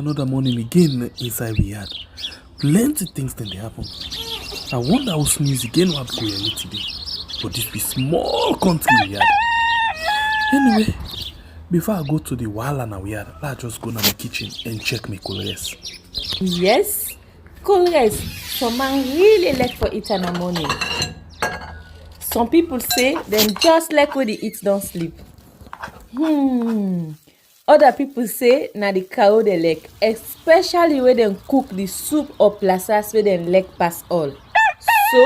Another morning again inside Riyadh. Plenty things then they happen. I wonder how sneeze again what go here today. But this be small country Riyadh. Anyway, before I go to the Wahala na Riyadh, let's just go to my kitchen and check my colors. Yes, colors. Some man really like for eat in the morning. Some people say them just like when they eat don't sleep. Other people say na the cow they like, especially when they cook the soup or plasas where they like pass all. So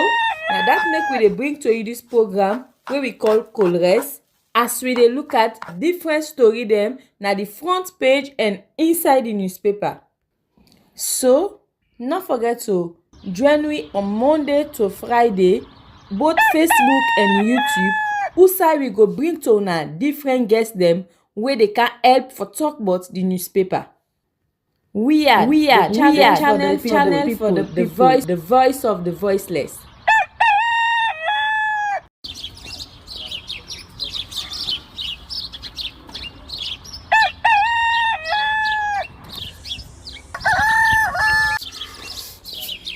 now that make we dey bring to you this program where we call Colores, as we dey look at different story them na the front page and inside the newspaper. So not forget to join me on Monday to Friday, both Facebook and YouTube. Usai we go bring to una different guests them where they can help for talk about the newspaper. We are channel for the voice of the voiceless.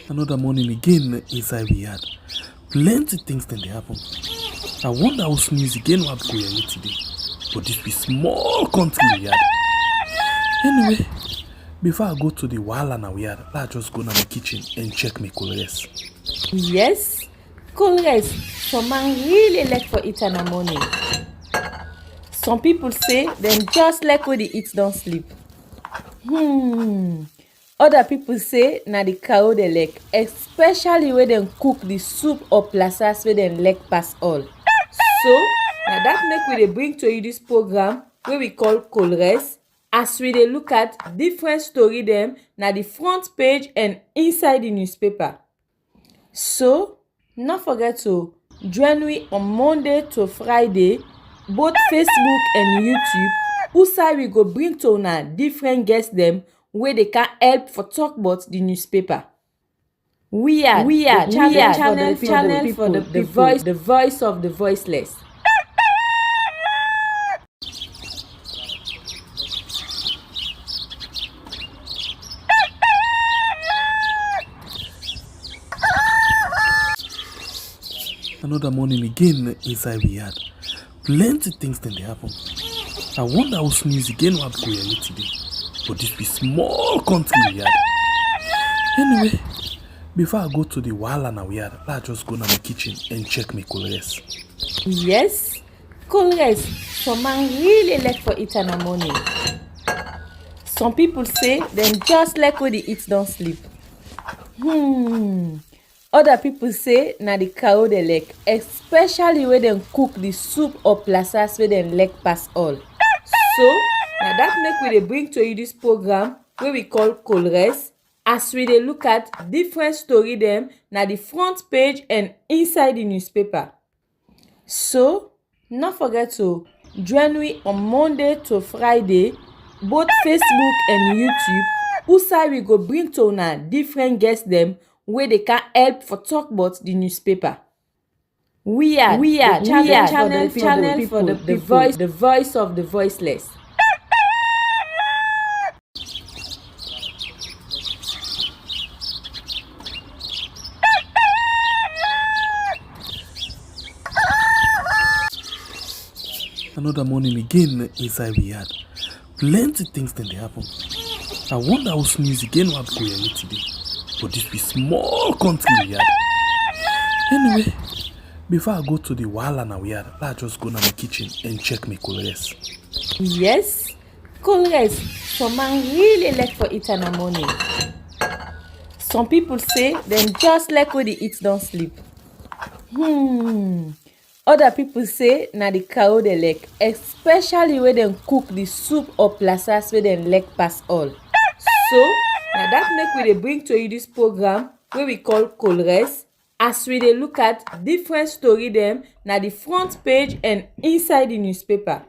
Another morning again inside Riyadh. Plenty things then they happen. I wonder how sneeze again what go here today. But this be small country Riyadh. Anyway, before I go to the Wahala na Riyadh, let's just go to my kitchen and check my colors. Yes, colors. Some man really like for eat in the morning. Some people say them just like when they eat don't sleep. Other people say na the cow they like, especially when they cook the soup or plasas where they like pass all. So now that make we dey bring to you this program where we call Colores, as we dey look at different story them na the front page and inside the newspaper. So not forget to join me on Monday to Friday, both Facebook and YouTube. Usai we go bring to una different guests them where they can help for talk about the newspaper. We are channel for the voice of the voiceless. Another morning again inside Riyadh. Plenty things then they happen. I wonder how sneeze again what go here today. But this be small country Riyadh. Anyway, before I go to the Wahala na Riyadh, let's just go to my kitchen and check my colors. Yes, colors. Some man really like for eat in the morning. Some people say them just like when they eat don't sleep. Other people say na the cow they like, especially when they cook the soup or plasas where they like pass all. So now that make we dey bring to you this program where we call Colores, as we dey look at different story them na the front page and inside the newspaper. So not forget to join me on Monday to Friday, both Facebook and YouTube. Usai we go bring to una different guests them where they can help for talk about the newspaper. We are channel for the voice of the voiceless. Another morning again inside Riyadh. Plenty things then they happen. I wonder how sneeze again what go here today. But this be small country Riyadh. Anyway, before I go to the Wahala na Riyadh, let's just go to my kitchen and check my colors. Yes, colors. Some man really like for eat in the morning. Some people say them just like when they eat don't sleep. Other people say na the cow they like, especially when they cook the soup or plasas where they like pass all. So now that make we dey bring to you this program where we call Colores, as we dey look at different story them na the front page and inside the newspaper.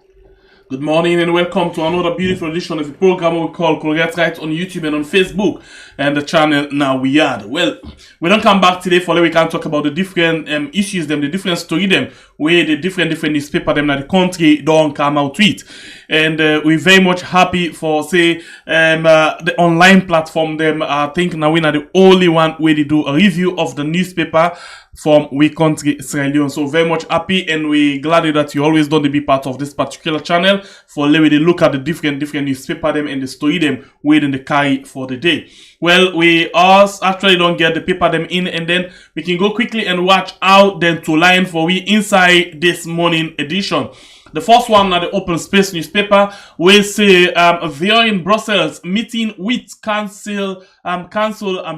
Good morning and welcome to another beautiful edition of the program we call Colgate right on YouTube and on Facebook and the channel Now We Are. Well, we don't come back today for we can talk about the different issues them, the different story them where the different newspaper them in the country don't come out with. And we're very much happy for say the online platform them. I think now we're the only one where they do a review of the newspaper from we country Sierra Leone. So very much happy, and we glad that you always don't be part of this particular channel for let we look at the different newspaper them and the story them waiting the carry for the day. Well, we also actually don't get the paper them in, and then we can go quickly and watch out then to line for we inside this morning edition. The first one at the Open Space newspaper will say there in Brussels meeting with council and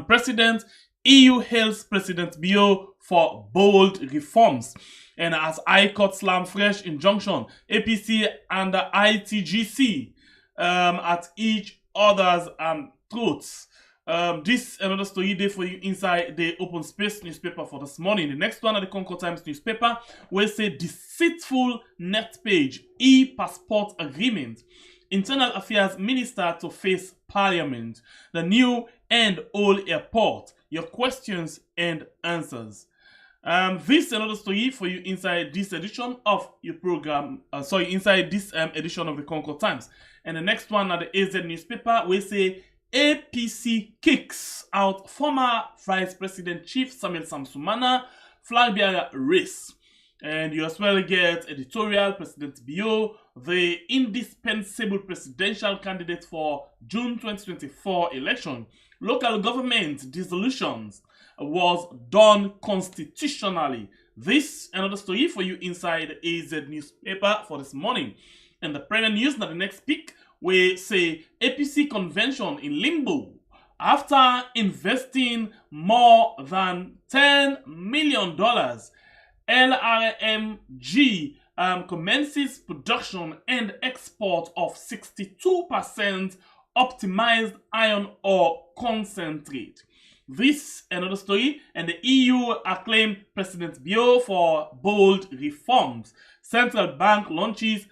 president, EU Health President Bio for bold reforms. And as I Court slam fresh injunction, APC and the ITGC at each other's throats. This another story there for you inside the Open Space newspaper for this morning. The next one at the Concord Times newspaper will say deceitful net page e-passport agreement. Internal Affairs Minister to face Parliament. The new and old airport. Your questions and answers. This another story for you inside this edition of your program. Inside this edition of the Concord Times. And the next one at the AZ newspaper will say APC kicks out former Vice President Chief Samuel Samsumana flag bearer race. And you as well get editorial President Bio, the indispensable presidential candidate for June 2024 election. Local government dissolutions was done constitutionally. This another story for you inside the AZ newspaper for this morning. And the premier news that the next pick we say APC convention in limbo after investing more than $10 million. LRMG commences production and export of 62% optimized iron ore concentrate. This another story, and the EU acclaimed President Bio for bold reforms. Central Bank launches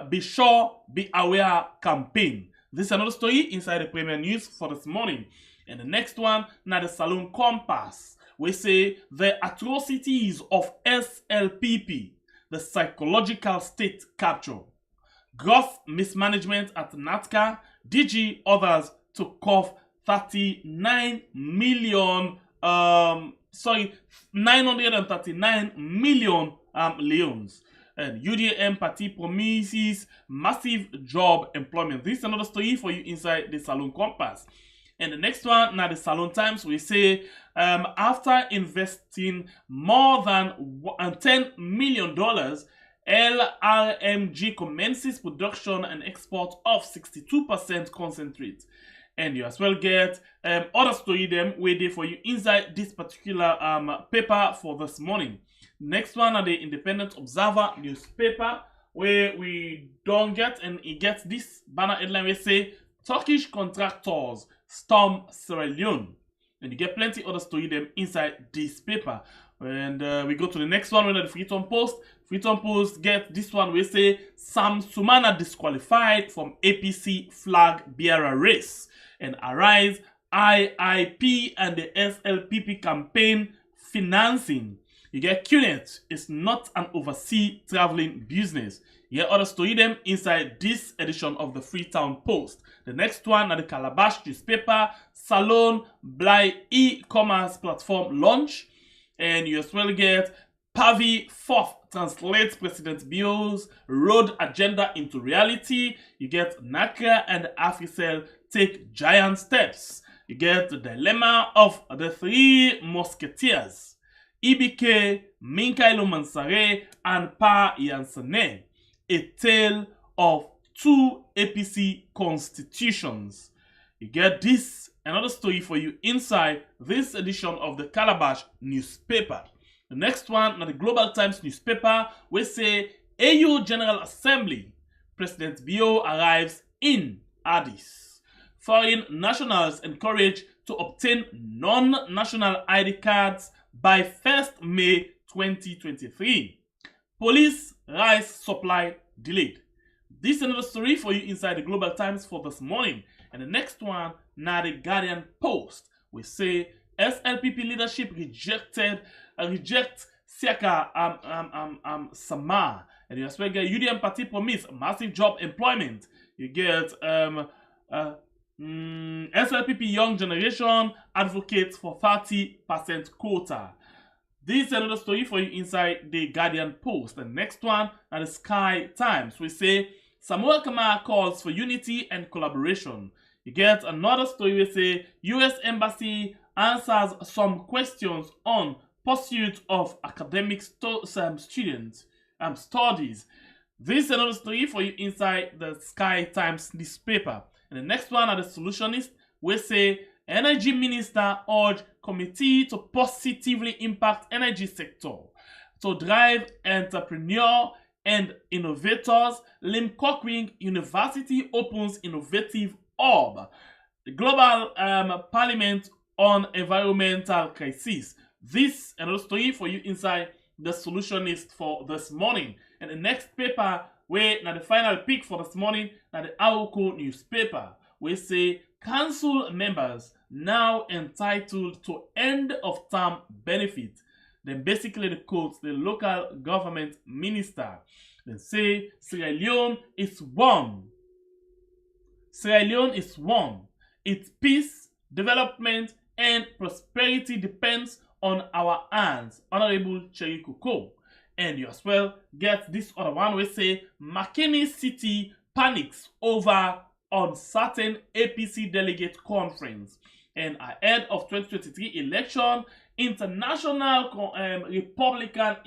Be Sure, Be Aware campaign. This is another story inside the Premier News for this morning. And the next one, now the Saloon Compass. We say the atrocities of SLPP, the psychological state capture. Gross mismanagement at NATCA, DG others to cough 939 million leones. And UDM party promises massive job employment. This is another story for you inside the Saloon Compass. And the next one, now the Saloon Times, we say after investing more than $10 million, LRMG commences production and export of 62% concentrate. And you as well get other story them waiting for you inside this particular paper for this morning. Next one are the Independent Observer newspaper, where we don't get, and it gets this banner headline we say Turkish contractors storm Sierra Leone. And you get plenty other story them inside this paper. And we go to the next one, the Freedom Post. Freedom Post get this one we say Sam Sumana disqualified from APC flag bearer race. And Arise, IIP and the SLPP campaign financing. You get QNet is not an overseas traveling business. You get other story them inside this edition of the Freetown Post. The next one are the Calabash newspaper, Salon Bly e-commerce platform launch. And you as well get Pavi 4th translates President Bio's road agenda into reality. You get NACRA and AfriCell take giant steps. You get the dilemma of the three musketeers. IBK, Minkailo Mansare, and Pa Yansane. A tale of two APC constitutions. You get this, another story for you inside this edition of the Calabash newspaper. The next one, the Global Times newspaper, we say AU General Assembly. President Bio arrives in Addis. Foreign nationals encouraged to obtain non-national ID cards by 1st May 2023. Police rice supply delayed. This is another story for you inside the Global Times for this morning. And the next one, now the Guardian Post. We say SLPP leadership rejects Siaka Sama. And you as well get UDM Party promise massive job employment. You get SLPP Young Generation advocates for 30% quota. This is another story for you inside the Guardian Post. The next one at the Sky Times. We say Samuel Kamara calls for unity and collaboration. You get another story we say US Embassy answers some questions on pursuit of academic studies. This is another story for you inside the Sky Times newspaper. And the next one are the Solutionist. We say Energy Minister urge committee to positively impact energy sector to drive entrepreneur and innovators. Lim Cochrane University opens innovative hub. The Global Parliament on environmental crisis. This another story for you inside the Solutionist for this morning. And the next paper, where now the final pick for this morning, now the Aoko newspaper, we say council members now entitled to end of term benefit. Then basically the quotes the local government minister. Then say Sierra Leone is one. Sierra Leone is one. Its peace, development, and prosperity depends on our hands. Honorable Cherry Coco. And you as well get this other one we say Makeni City panics over uncertain APC delegate conference. And ahead of 2023 election, International Republican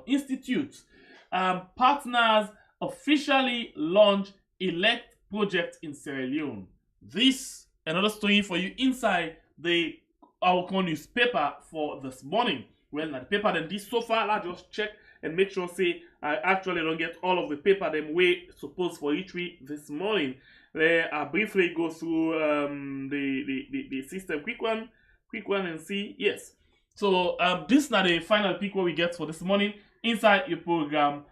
Institute partners officially launch elect project in Sierra Leone. This another story for you inside the Aoko newspaper for this morning. Well, now the paper then this so far, I just check and make sure say I actually don't get all of the paper them way supposed for each week this morning. I briefly go through the system quick one and see. Yes. So this is now the final pick what we get for this morning inside your program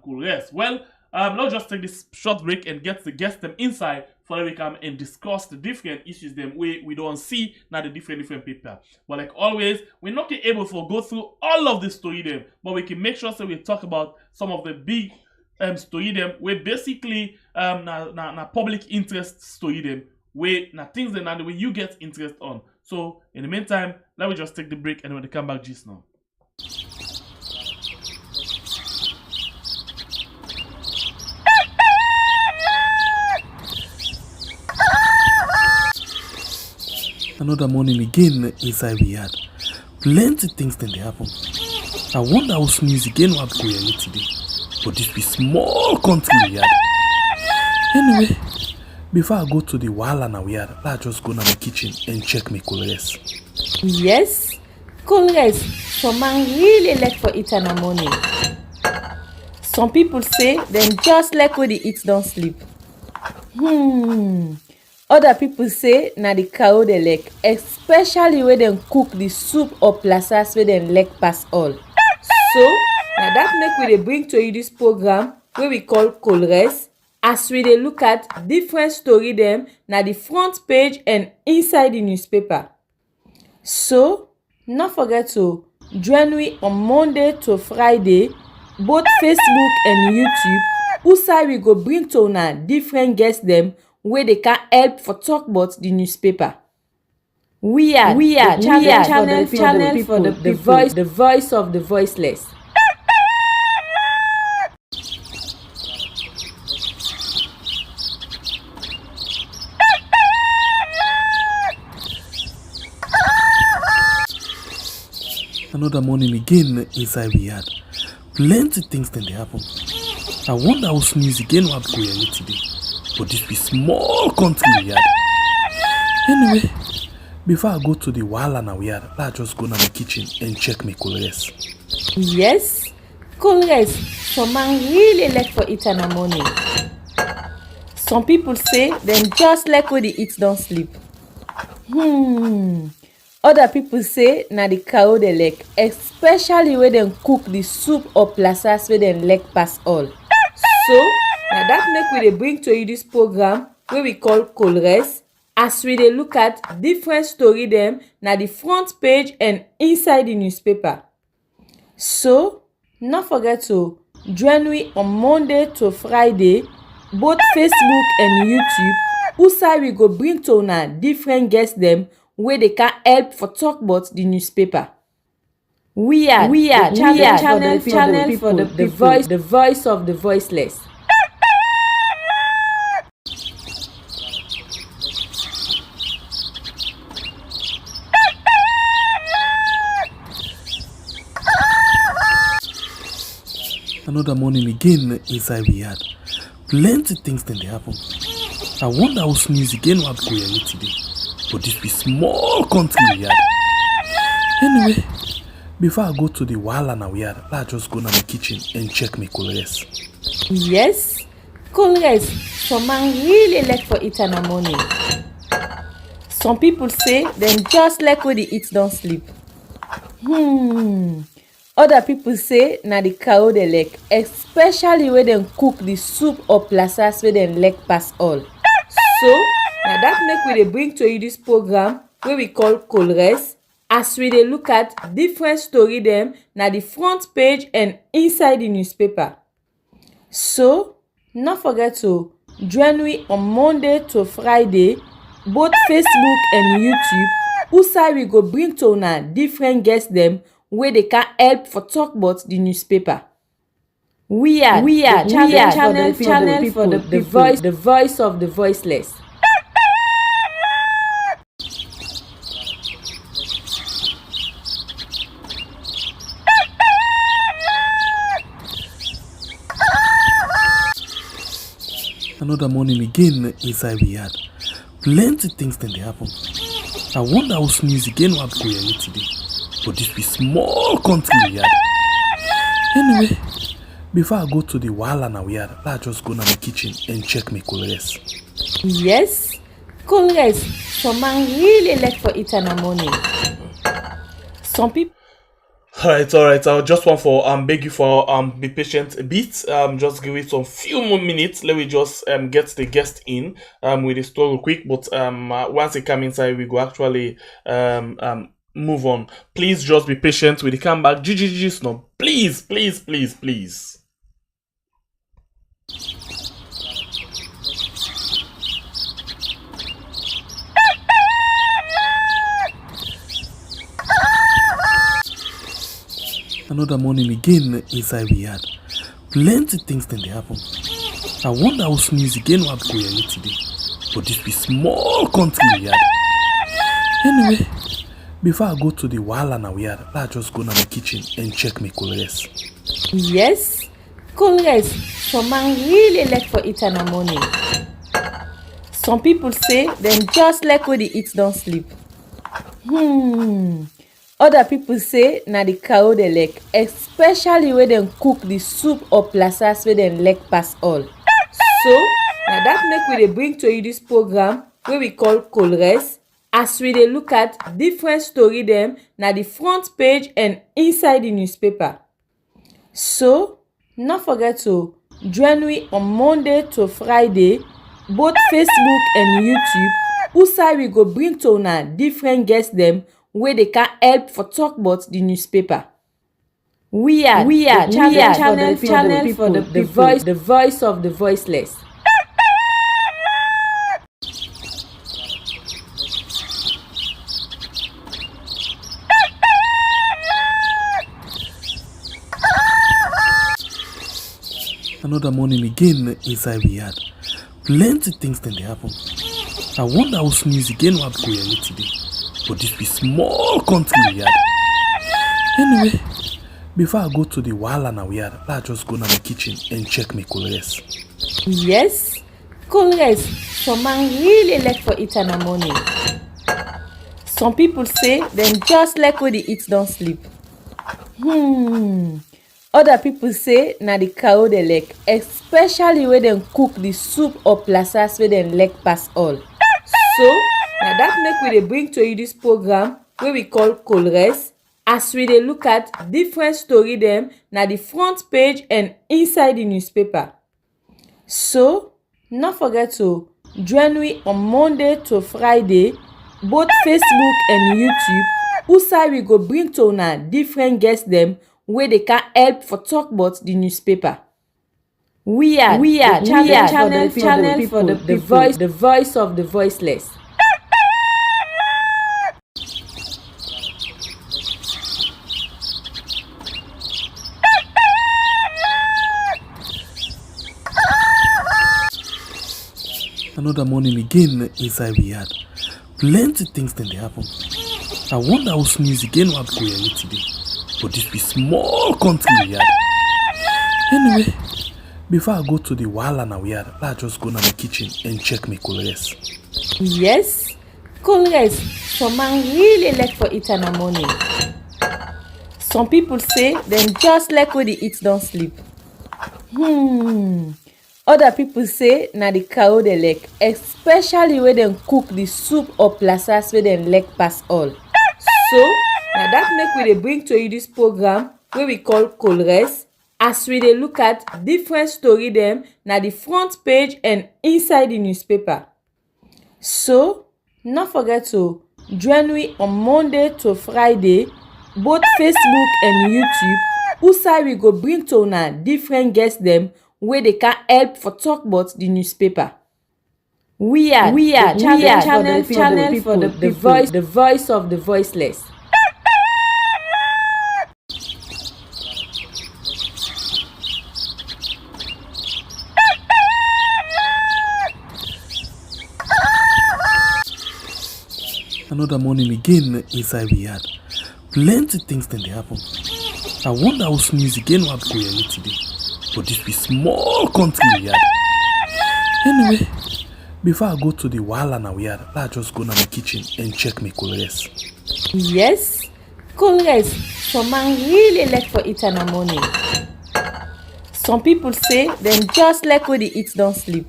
Cool Rest. Well, let's just take this short break and get the guests them inside for that we come and discuss the different issues them we don't see now the different paper. But like always, we're not able to go through all of the story them, but we can make sure that we talk about some of the big story them where basically na public interest story them where na things that now the way you get interest on. So in the meantime, let me just take the break and when they come back just now. Another morning again inside we had plenty things then they happen. I wonder how sneeze again what go here today. But this be small country we had. Anyway, before I go to the wahala now we had, let's just go to my kitchen and check my colors. Yes, colors. Some man really like for eat in the morning. Some people say them just like when they eat don't sleep. Other people say na the cow they like, especially when they cook the soup or plasas where they like pass all. So now that make we dey bring to you this program where we call Colres, as we dey look at different story them na the front page and inside the newspaper. So not forget to join me on Monday to Friday, both Facebook and YouTube. Usai we go bring to una different guests them where they can help for talk about the newspaper. We are channel for the voice of the voiceless. Another morning again inside we had plenty things then they happen. I wonder how sneeze again what go here today. But this be small country we had. Anyway, before I go to the wahala now we had, let's just go to my kitchen and check my colors. Yes, colors. Some man really like for eat in the morning. Some people say them just like when they eat don't sleep. Other people say na the cow they like, especially when they cook the soup or plasas where they like pass all. So now that make we dey bring to you this program where we call Colres, as we dey look at different story them na the front page and inside the newspaper. So, not forget to join me on Monday to Friday, both Facebook and YouTube, who we go bring to una different guests them where they can help for talk about the newspaper. We are channel for the voice of the voiceless. Another morning again inside we had plenty things then they happen. I wonder how sneeze again what go here today. But this be small country we had. Anyway, before I go to the wahala now we had, let's just go to my kitchen and check my colors. Yes, colors. Some man really like for eat in the morning. Some people say them just like when they eat don't sleep. Other people say na the cow they like, especially when they cook the soup or plasas where they like pass all. So, now that make we dey bring to you this program where we call Colres, as we dey look at different story them na the front page and inside the newspaper. So, not forget to join me on Monday to Friday, both Facebook and YouTube, who we go bring to una different guests them where they can help for talk about the newspaper. We are channel for the voice of the voiceless. Another morning again inside we had plenty things then they happen. I wonder how sneeze again what go here today. But this be small country we had. Anyway, before I go to the wahala now we had, let's just go to my kitchen and check my colors. Yes, colors. Some man really like for eat in the morning. Some people. Alright. I just want for beg you for be patient a bit. Just give it some few more minutes. Let me just get the guest in with the story quick. But once they come inside, we go actually move on. Please just be patient with the comeback. GGG no. Please. Another morning again inside we had plenty things then they happen. I wonder how sneeze again what go here today. But this be small country we had. Anyway, before I go to the wahala now we had, let's just go to my kitchen and check my colors. Yes, colors. Some man really like for eat in the morning. Some people say them just like when they eat don't sleep. Other people say na the cow they like, especially when they cook the soup or plasas where they like pass all. So, now that make we dey bring to you this program where we call Colres, as we dey look at different story them na the front page and inside the newspaper. So, not forget to join me on Monday to Friday, both Facebook and YouTube, who we go bring to una different guests them where they can help for talk about the newspaper. We are channel for the voice of the voiceless. Another morning again inside we had plenty things then they happen. I wonder how sneeze again what go here today. But this be small country we had. Anyway, before I go to the wahala now we had, let's just go to my kitchen and check my colors. Yes, colors. Some man really like for eat in the morning. Some people say them just like when they eat don't sleep. Other people say na the cow they like, especially when they cook the soup or plasas where they like pass all. So, now that make we dey bring to you this program where we call Colres, as we dey look at different story them na the front page and inside the newspaper. So, not forget to join me on Monday to Friday, both Facebook and YouTube, who we go bring to una different guests them where they can help for talk about the newspaper. We are the channel for the voice of the voiceless. Another morning again inside we had plenty things then they happen. I wonder how sneeze again what go here today. But this be small country we had. Anyway, before I go to the wahala now we had, let's just go to my kitchen and check my colors. Yes, colors. Some man really like for eat in the morning. Some people say them just like when they eat don't sleep. Other people say na the cow they like, especially when they cook the soup or plasas where they like pass all. So now that make we dey bring to you this program where we call Colres, as we dey look at different story them na the front page and inside the newspaper. So not forget to join me on Monday to Friday, both Facebook and YouTube. Usai we go bring to una different guests them where they can help for talk about the newspaper. We are channel for the voice of the voiceless. Another morning again inside we had plenty things then they happen. I wonder how sneeze again what go here today. But this be small country we had. Anyway, before I go to the wahala now we had, let's just go to my kitchen and check my colors. Yes, colors. Some man really like for eat in the morning. Some people say them just like when they eat don't sleep.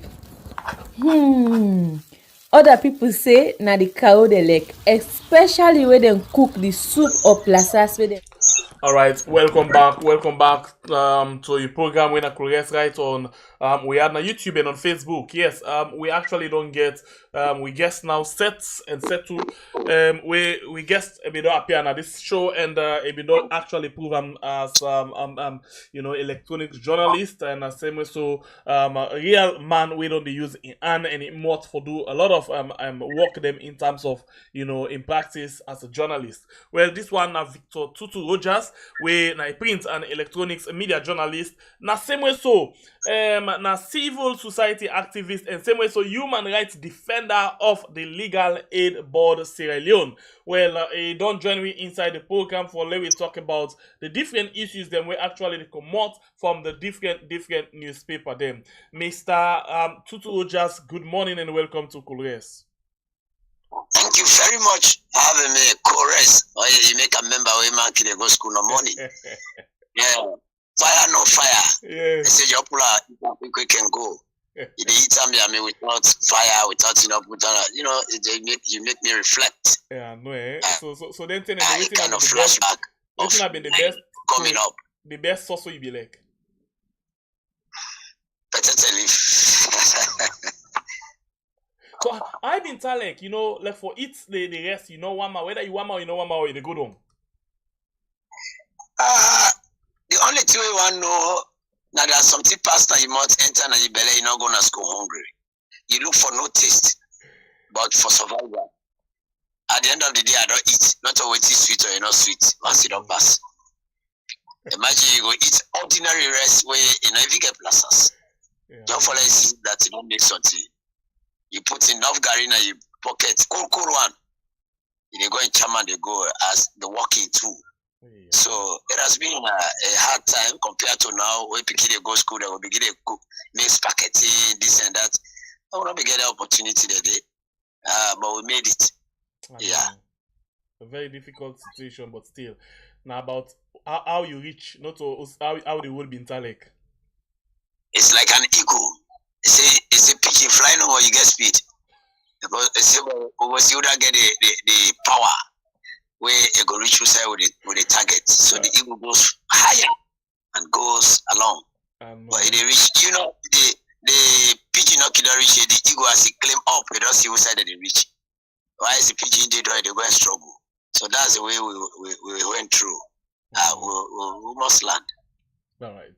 Other people say na the cow they like, especially when they cook the soup or plasas where they. All right, welcome back to your program when I progress right on. We are on YouTube and on Facebook. Yes, we actually don't get we guess now sets and set to we guess a bit appear on this show and a bit actually prove as electronic journalist and same way so a real man we don't use in and more for do a lot of work them in terms of in practice as a journalist. Well, this one now Victor Tutu Rogers we na print and electronics media journalist na same way so na civil society activist and same way so human rights defender of the Legal Aid Board Sierra Leone. Well, don't join me inside the program for let we talk about the different issues them we actually come out from the different newspaper them. Mr. Tutu Rogers, good morning and welcome to Colores. Thank you very much for having me. Chorus. You make a member of McKinney go school no money. Yeah. Fire no fire. Yeah. They say your we can go. You tell me without fire, without you make me reflect. Yeah, no so then kind of flashback of have been the best coming up. The best source you be like. Better tell you. So I've been telling like for it the rest, one more, whether you one more, one more, or you go home. The only thing we want to know now there's something pasta you must enter and you belly, you're not gonna school hungry. You look for no taste, but for survival. At the end of the day, I don't eat. Not always sweet or you're not sweet. Once you don't pass. Imagine you go eat ordinary rice where you even get plazas. Yeah. Don't follow that you don't make something. You put enough gari in your pocket, cool one. They go in chairman, they go as the walking too. Yeah. So it has been a hard time compared to now when people they go school, they will begin to cook, make spaghetti, this and that. I will not be get the opportunity today, but we made it. Yeah. A very difficult situation, but still. Now about how you reach, not to how the world be interlink. It's like an eagle. It's a pigeon flying over, you get speed. Because you don't get the power where it go reach inside with the target. So the eagle goes higher and goes along. But it reach, the pigeon not can reach it, the eagle as it climb up, you don't see which side they reach. Why is the pigeon they go and struggle? So that's the way we went through. we must learn. All right.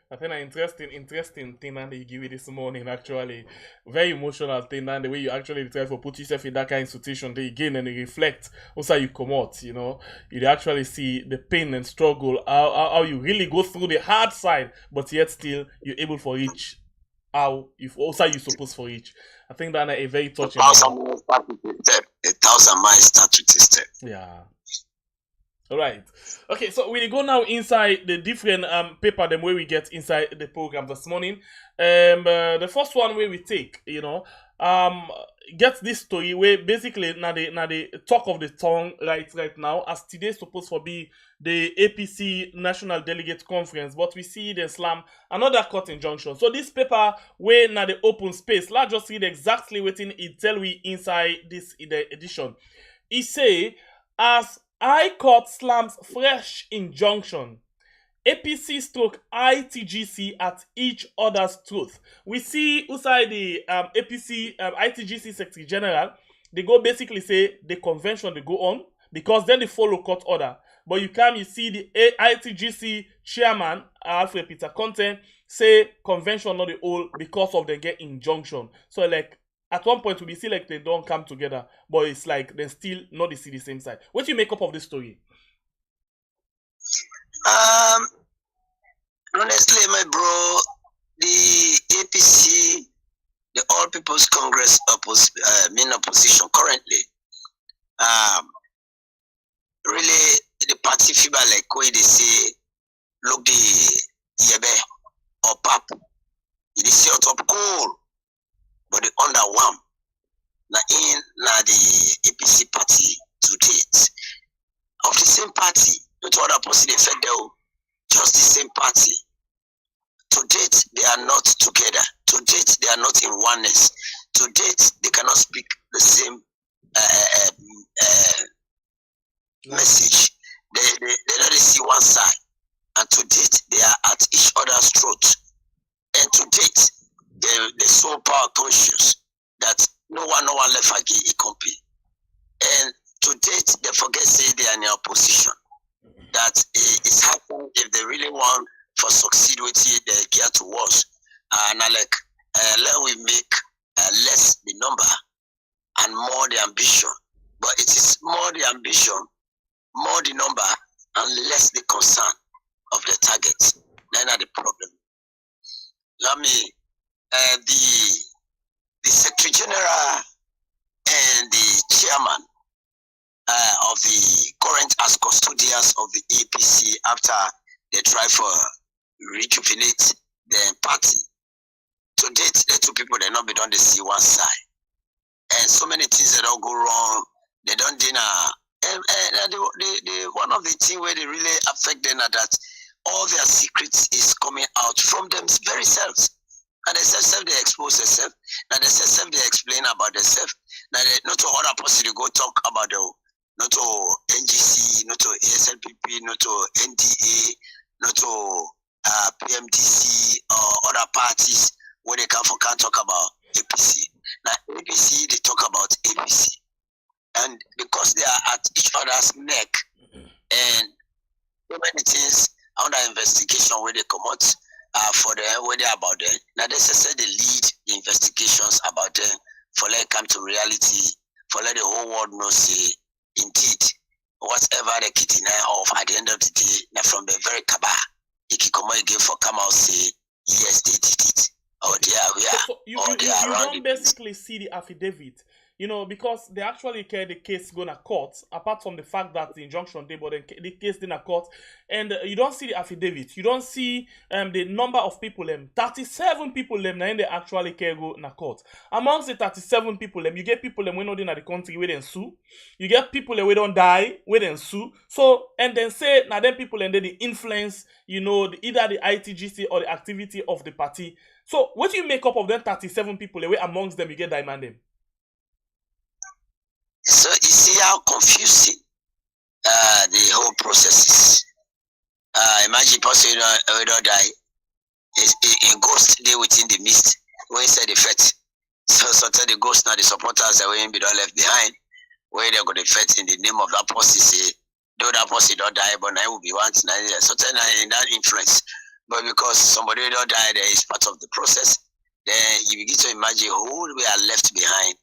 I think an interesting thing and you give it this morning actually. Very emotional thing and the way you actually try to put yourself in that kind of situation then again and you reflect also you come out, you actually see the pain and struggle, how you really go through the hard side, but yet still you're able to reach how you also you supposed for reach. I think that a very touching. 1,000 miles start with a step. 1,000 miles start with a step. Yeah. All right. Okay, so we go now inside the different paper them way we get inside the program this morning. The first one where we take, get this story where basically now the talk of the tongue right now as today supposed to be the APC National Delegate Conference, but we see the slam another court injunction. So this paper where now the open space, let's just read exactly what it tell we inside this in the edition. It say as High Court slams fresh injunction. APC stroke ITGC at each other's truth. We see inside the APC ITGC Secretary General, they go basically say the convention they go on because then they follow court order. But you see the ITGC chairman Alfred Peter Content say convention not the whole because of the get injunction. So like at one point we see like they don't come together, but it's like they still not the same side. What do you make up of this story? Honestly, my bro, the APC, the All People's Congress main opposition currently, really the party fiber like where they say, look the yebe or pap, it is set up cool, but the underwhelm. Na the APC party to date of the same party, not other person effect though, just the same party. To date, they are not together. To date, they are not in oneness. To date, they cannot speak the same message. They don't see one side, and to date, they are at each other's throat. And to date, they're so power conscious that no one left again a company. And to date, they forget say they are in opposition. That it's happening if they really want for succeed with it, they get to us. And let we make less the number and more the ambition. But it is more the ambition, more the number, and less the concern of the target. Then are the problem. Let me the Secretary General and the Chairman of the current as custodians of the APC after they try for rejuvenate the party. To date, the two people they not be done they see one side. And so many things that don't go wrong, they don't dinner. And the one of the things where they really affect them are that all their secrets is coming out from them very selves. And they self they expose themselves. Now they self they explain about themselves. Now they not to other person they go talk about the not to NGC, not to SLPP, not to NDA, not to PMDC or other parties where they can't talk about APC. Now APC they talk about APC, and because they are at each other's neck, and so many things under investigation where they come out for them, where they about them. Now they say they lead the investigations about them for let it come to reality, for let the whole world know say indeed whatever they can deny of at the end of the day, now from the very cabal, it can come again for come out say yes they did it. Oh dear, we are. So you don't basically see the affidavit, because they actually carry the case going to court, apart from the fact that the injunction did, but the case did not court, and you don't see the affidavit. You don't see the number of people, 37 people, they actually carry go to court. Amongst the 37 people, you get people we not in the country where they sue. You get people we don't die where they sue. So, and then say, now then people and then the influence, either the ITGC or the activity of the party. So, what do you make up of them 37 people away amongst them you get diamond them? So you see how confusing the whole process is. Imagine person who don't die. A ghost there within the mist. Where inside the fete. So tell the ghost now the supporters that will be left behind. Where they're going to fete in the name of that person say though that person don't die, but I will be once now. So then in that influence, but because somebody don't die, there is part of the process. Then you begin to imagine who we are left behind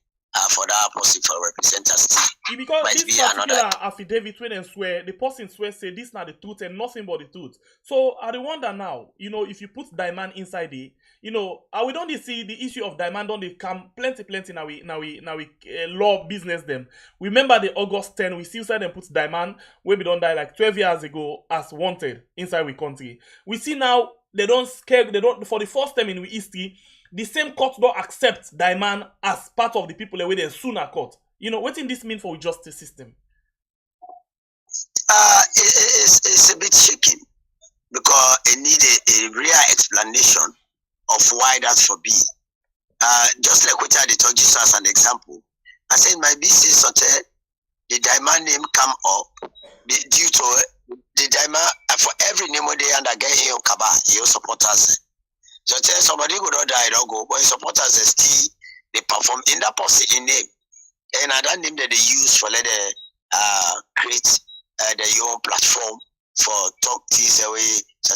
for that person for representatives. Because Might this be particular another. affidavit when they swear, the person swear say this not the truth and nothing but the truth. So I wonder now, if you put diamond inside it, we don't see the issue of diamond don't they come plenty now we law business them. Remember the August 10 we still said them put diamond where we don't die like 12 years ago as wanted inside we country. We see now they don't for the first time in we history. The same court don't accept diamond as part of the people away they sooner court. What in this mean for justice system? It's a bit shaking because it needs a real explanation of why that for be. Just like what I told you as an example. I said my business hotel, the diamond name come up due to the diamond for every name they and again your kaba, your supporters. So tell somebody go don't die, don't go, but your supporters still they perform in that person in name. And that name that they use for let create their own platform for talk this away. So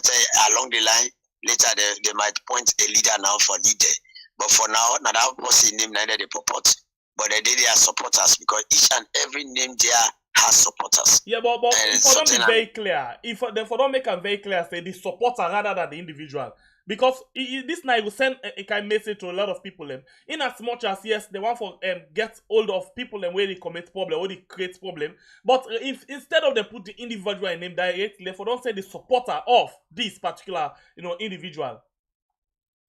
along the line, later they might point a leader now for leader. But for now, not that person name neither they purport, but they are supporters because each and every name there has supporters. Yeah, but if for them be very clear, if they for them make them very clear, say the supporter rather than the individual. Because this night will send a kind of message to a lot of people. In as much as yes, they want for get hold of people and where they commit problem, where they create problem. But if instead of them put the individual name directly, for don't say the supporter of this particular individual.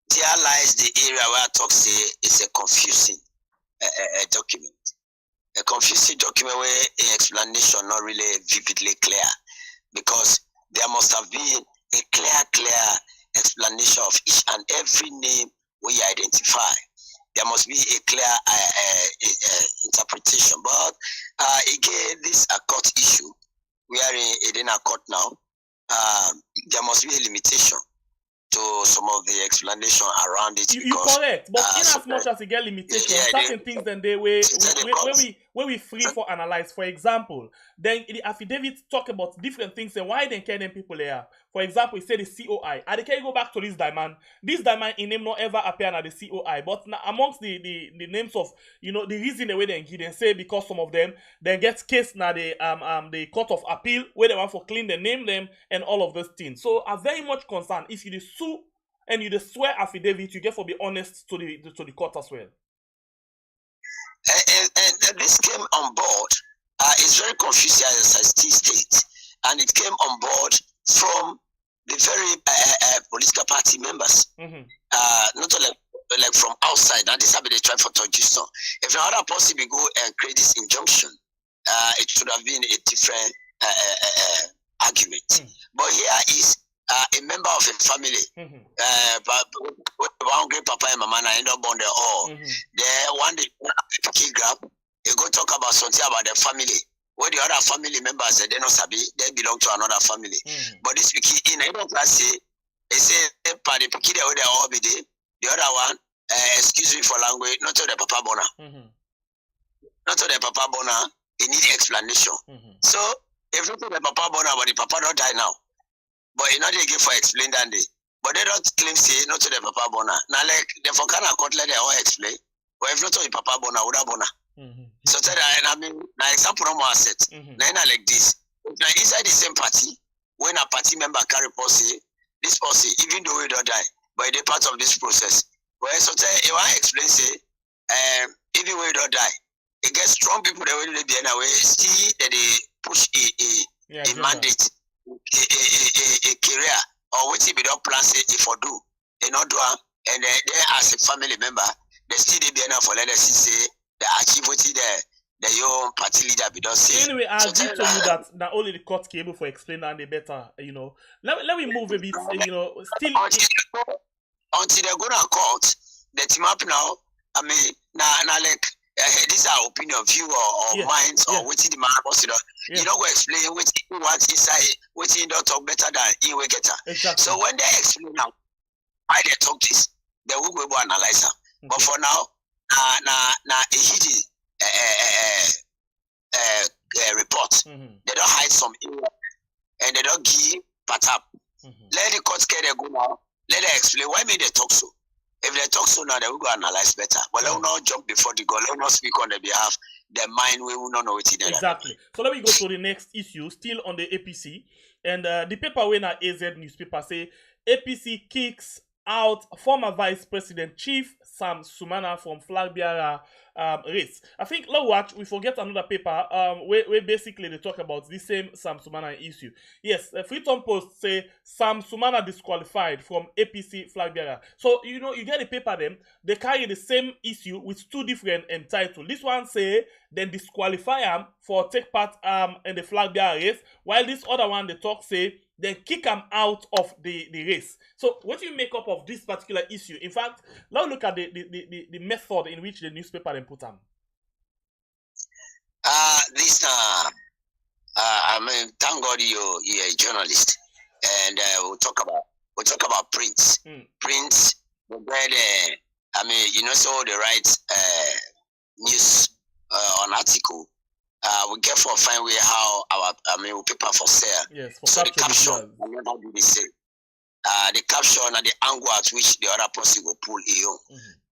There lies the area where I talk say it's a confusing document. A confusing document where an explanation not really vividly clear, because there must have been a clear explanation of each and every name we identify. There must be a clear interpretation. But again, this a court issue. We are in a court now. There must be a limitation to some of the explanation around it. You correct, but in as much as you get limitation, certain things then they where we free for analyze. For example, then the affidavit talk about different things and why they can them people there. For example, it said the COI. And they can go back to this diamond. This diamond in name not ever appear at the COI, but now amongst the names of the reason the way they give them say because some of them they get case now the court of appeal where they want for clean the name them and all of those things. So I'm very much concerned if you sue and you swear affidavit, you get for be honest to the court as well. And this came on board. It's very confusing as I still state, and it came on board from the very political party members, not only like from outside. Now this have been a try for Tojusto. If another person will go and create this injunction, it should have been a different argument. But here is a member of a family, but one great papa and mama end up on the all. There one day picky grab, they go talk about something about their family. Where the other family members they don't sabi, they belong to another family. But this picky in a class say, they say the picky they all be there. The other one, excuse me for language, not to the papa bona. Not to the papa bona, they need explanation. So if not to the papa bona, but the papa don't die now. But you know they give for explain that day. But they don't claim say not to the papa bona. Now like the for kind of court let they all explain. But if not to the papa bona, would have bona. So tell I mean now example no more asset. Now like this. Now inside the same party, when a party member carry policy, this policy, even though we don't die, but they part of this process. Well, so tell you I explain say even when we don't die, it gets strong people that will be in a way, see that they push a mandate. A career or what if you don't plan say if or do they not do and they as a family member they still be enough for let us say they achieve what the your party leader be don't say. Anyway, I'll give to you that only the court can able for explain and they better, Let me move a bit, still until they go to court, the team up now, I mean now like this is our opinion, view or minds or what the man wants to do. You don't go explain what inside, what you don't talk better than you will get. Exactly. So when they explain now why they talk this, they will go analyze them. But for now, report. They don't hide some area and they don't give patap. Let the court get a go now. Let them explain why may they talk so. If they talk so now, they will go analyze better. But let them not jump before the goal. Let them not speak on their behalf. Their mind we will not know what it is. Exactly. So let me go to the next issue, still on the APC. And the paper when AZ newspaper say APC kicks out former Vice President Chief Sam Sumana from flag bearer race. I think let's watch. We forget another paper where basically they talk about the same Sam Sumana issue. Yes, Freedom Post say Sam Sumana disqualified from APC flag bearer. So you know you get the paper them. They carry the same issue with two different titles. This one say then disqualify him for take part in the flag bearer race, while this other one they talk say then kick him out of the race. So what do you make up of this particular issue? In fact, let's look at the method in which the newspaper then put them. I mean, thank God you're a journalist, and we'll talk about Prince. Prince, the guy, I mean, you know, so they write news on article. We get for a fine way how we paper for sale. Yes, for so the caption, the caption and the angle at which the other person will pull you.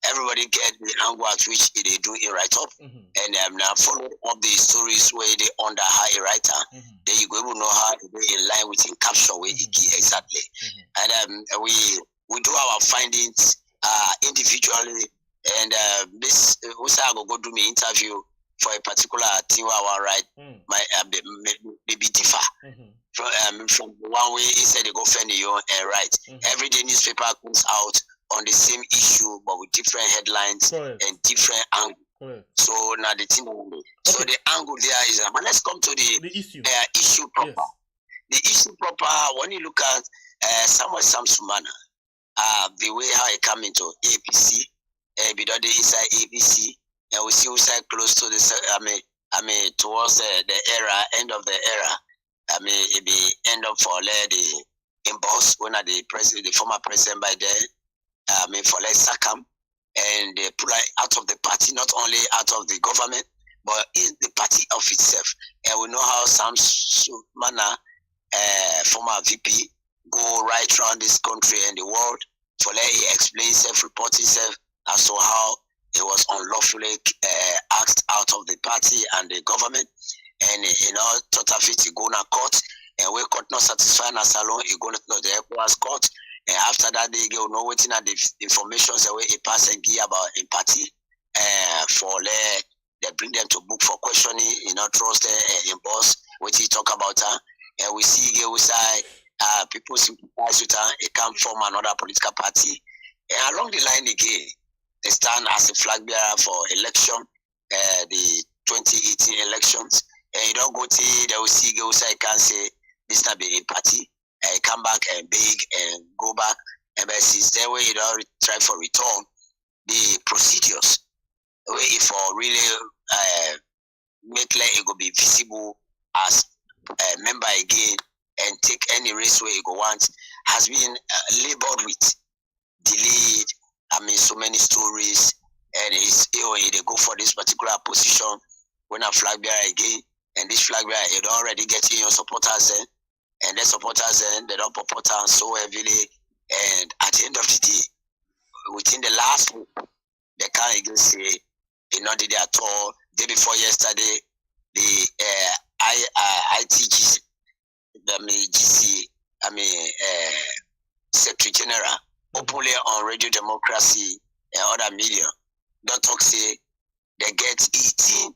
Everybody get the angle at which they do it right up, and now follow up the stories where they under how a writer. Then you go able to know how to be in line with in caption where exactly. And we do our findings individually, and this also go do me interview for a particular thing I write, my maybe differ from the one way he said they go find you and write. Every day newspaper comes out on the same issue but with different headlines and different angles. So now the thing, so the angle there is. But let's come to the issue proper. Yes. The issue proper when you look at Samuel Sam Sumana, the way how he come into APC, because they inside APC. And we see we side close to this. I mean, towards the era, end of the era. I mean, it be end up for the boss when the president, the former president by then. I mean, for Sakam, and they pull out of the party, not only out of the government, but in the party of itself. And we know how Sam Sumana, former VP, go right around this country and the world. For he explain himself, report himself as to how he was unlawfully asked out of the party and the government, and total fit he go to court, and we court not satisfied as alone, he go to the ECOWAS court, and after that they go know waiting at the information the way he pass and give about in party, for they bring them to book for questioning, trust the boss, what he talk about her, and we see here we say people sympathize with her, he come from another political party, and along the line again. They stand as a flag bearer for election, the 2018 elections. And you don't go to, they will see, I can say, this not be a party. Come back and beg and go back. And since that way, you don't try for return the procedures. The way if really make like it will be visible as a member again and take any race where you go want, has been labored with, delayed. I mean, so many stories, and they go for this particular position when a flag bearer again, and this flag bearer, it already gets in your supporters then, and the supporters then, they don't support them so heavily, and at the end of the day, within the last week, they can't even say, they not did it at all. Day before yesterday, the ITG, Secretary General, openly on Radio Democracy and other media, don't talk say they get 18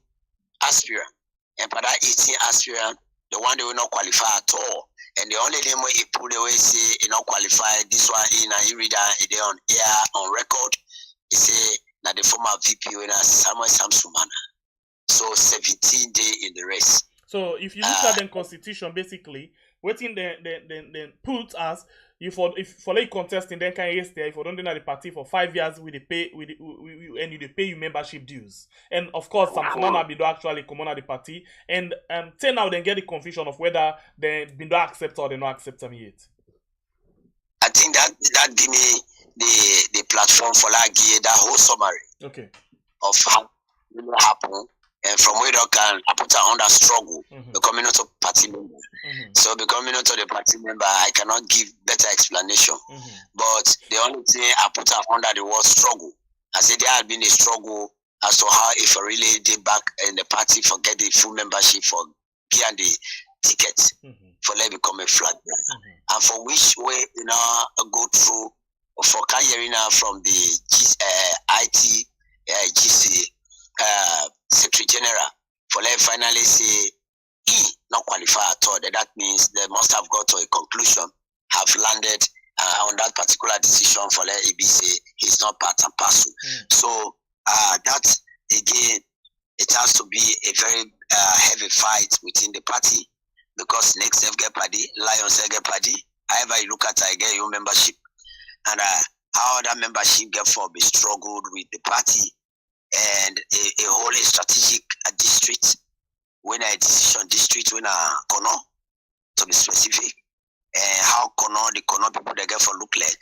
aspirants. And for that 18 aspirants, the one they will not qualify at all. And the only name he put away say he not qualify, this one in and you read it on air, on record, he say that the former VP winner Samuel Sam Sumana. So 17 days in the race. So if you look at the constitution, basically, waiting then put as if for like contesting then can race there if you don't do the party for 5 years with the pay and you pay you membership dues. And of course some Sumana be actually come on at the party and till now then get the confusion of whether they been accept or they not accept them yet. I think that give me the platform for like that whole summary of how it will happen and from where they can put her under struggle, becoming not a party member. So becoming not the party member, I cannot give better explanation. But the only thing I put her under the word struggle. I said there had been a struggle as to how if I really did back in the party for get the full membership for getting the ticket for let become a flag bearer. And for which way go through for Kanyerina from the IT GC Secretary General for let finally say he not qualify at all. That means they must have got to a conclusion, have landed on that particular decision for let say he's not part and parcel. So that again, it has to be a very heavy fight within the party because next get party, Lions get party. However you look at it, get your membership and how that membership get for be struggled with the party and a whole strategic district when a decision district when a Kono to be specific and how the Kono people they get for look like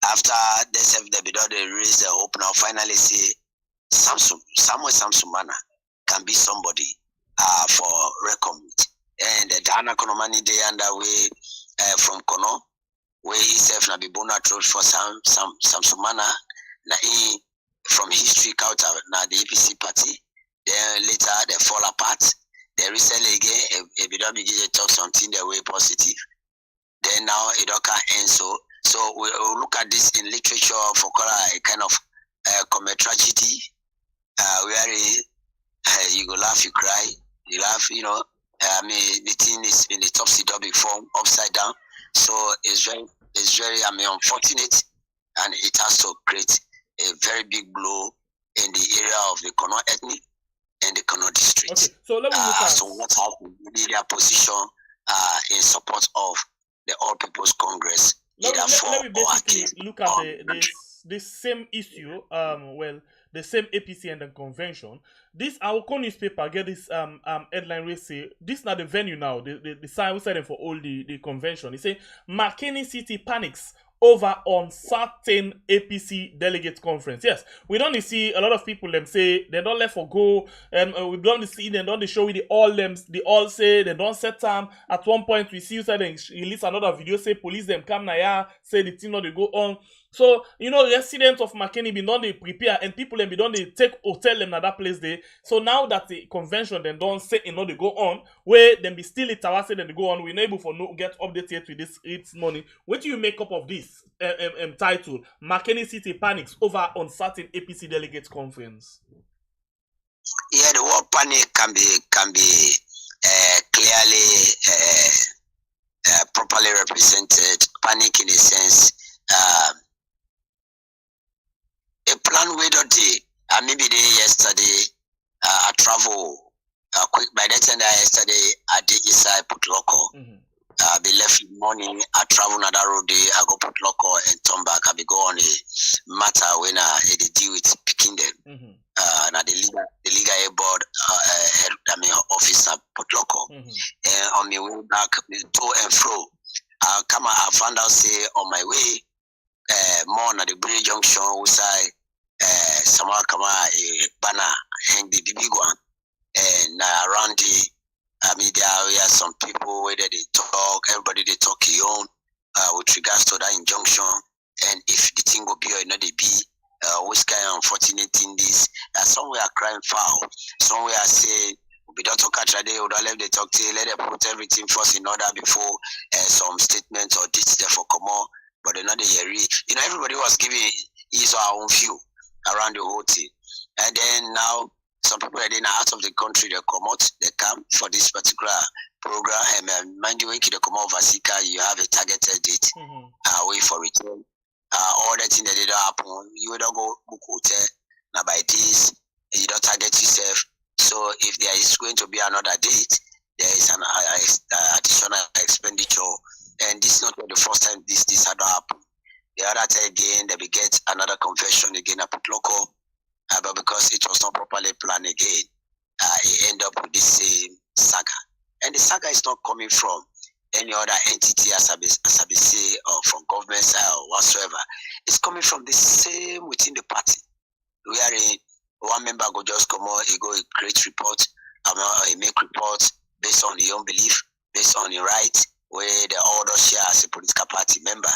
after they have they raise the hope now finally say Samson Mana can be somebody for record and the Dana Konomani day underway from Kono where himself na be bona throat for some Mana na from history counter na the APC party then later they fall apart. They recently again a BWG talk something the way positive. Then now it all can end so we will look at this in literature for a kind of common tragedy where you go laugh, you cry, you laugh, I mean the thing is in the topsy-turvy form, upside down. So it's very unfortunate and it has to create a very big blow in the area of the Kono ethnic and the Kono district. Okay, so let me look at so what happened their position in support of the All People's Congress. Let me basically look at the same issue, the same APC and the convention. This our newspaper get this headline we say this not the venue now, the sign we said for all the convention. It say McKinney City panics over uncertain APC delegate conference. Yes, we don't see a lot of people them say they don't let for go, and we don't see them don't show with they all say they don't set time. At one point we see you said they release another video say police them come now say the thing not they go on. So residents of Makeni be done they prepare and people them be done they take hotel them at that place there. So now that the convention then don't say they go on where them be still it say then they go on. We're not able for no get updated with this morning. What do you make up of this title? Makeni City panics over uncertain APC delegates conference. Yeah, the word panic can be clearly properly represented. Panic in a sense. A plan way that day, maybe yesterday, I travel quick by that time yesterday I did inside Putloko. I be left in the morning, I travel another road day, I go Putloko and turn back, I be go on a matter when I deal with picking them. Now the legal board officer Putloko. And on my way back, to and fro. I found out say on my way more na the bridge junction outside somewhere kama banner hang the big one and around the media area some people where they talk everybody they talk on with regards to that injunction and if the thing will be or not they be which kind of unfortunate in this somewhere crying foul somewhere say we don't talk at today, we don't let them talk till let them put everything first in order before some statements or this therefore come on. But they're not the everybody was giving his or her own view around the whole thing. And then now some people are out of the country, they come out, they come for this particular program. And mind you, when you come out of Vasika, you have a targeted date, wait for return. All that thing that they don't happen, you don't go book hotel. Now by this, you don't target yourself. So if there is going to be another date, there is an additional expenditure. And this is not the first time this had happened. The other time again, they will get another convention again at Putloko, but because it was not properly planned again, it ended up with the same saga. And the saga is not coming from any other entity as I say, or from government side or whatsoever. It's coming from the same within the party. one member go just come out, he go create report, he make reports based on his own belief, based on his right, where the order share as a political party member,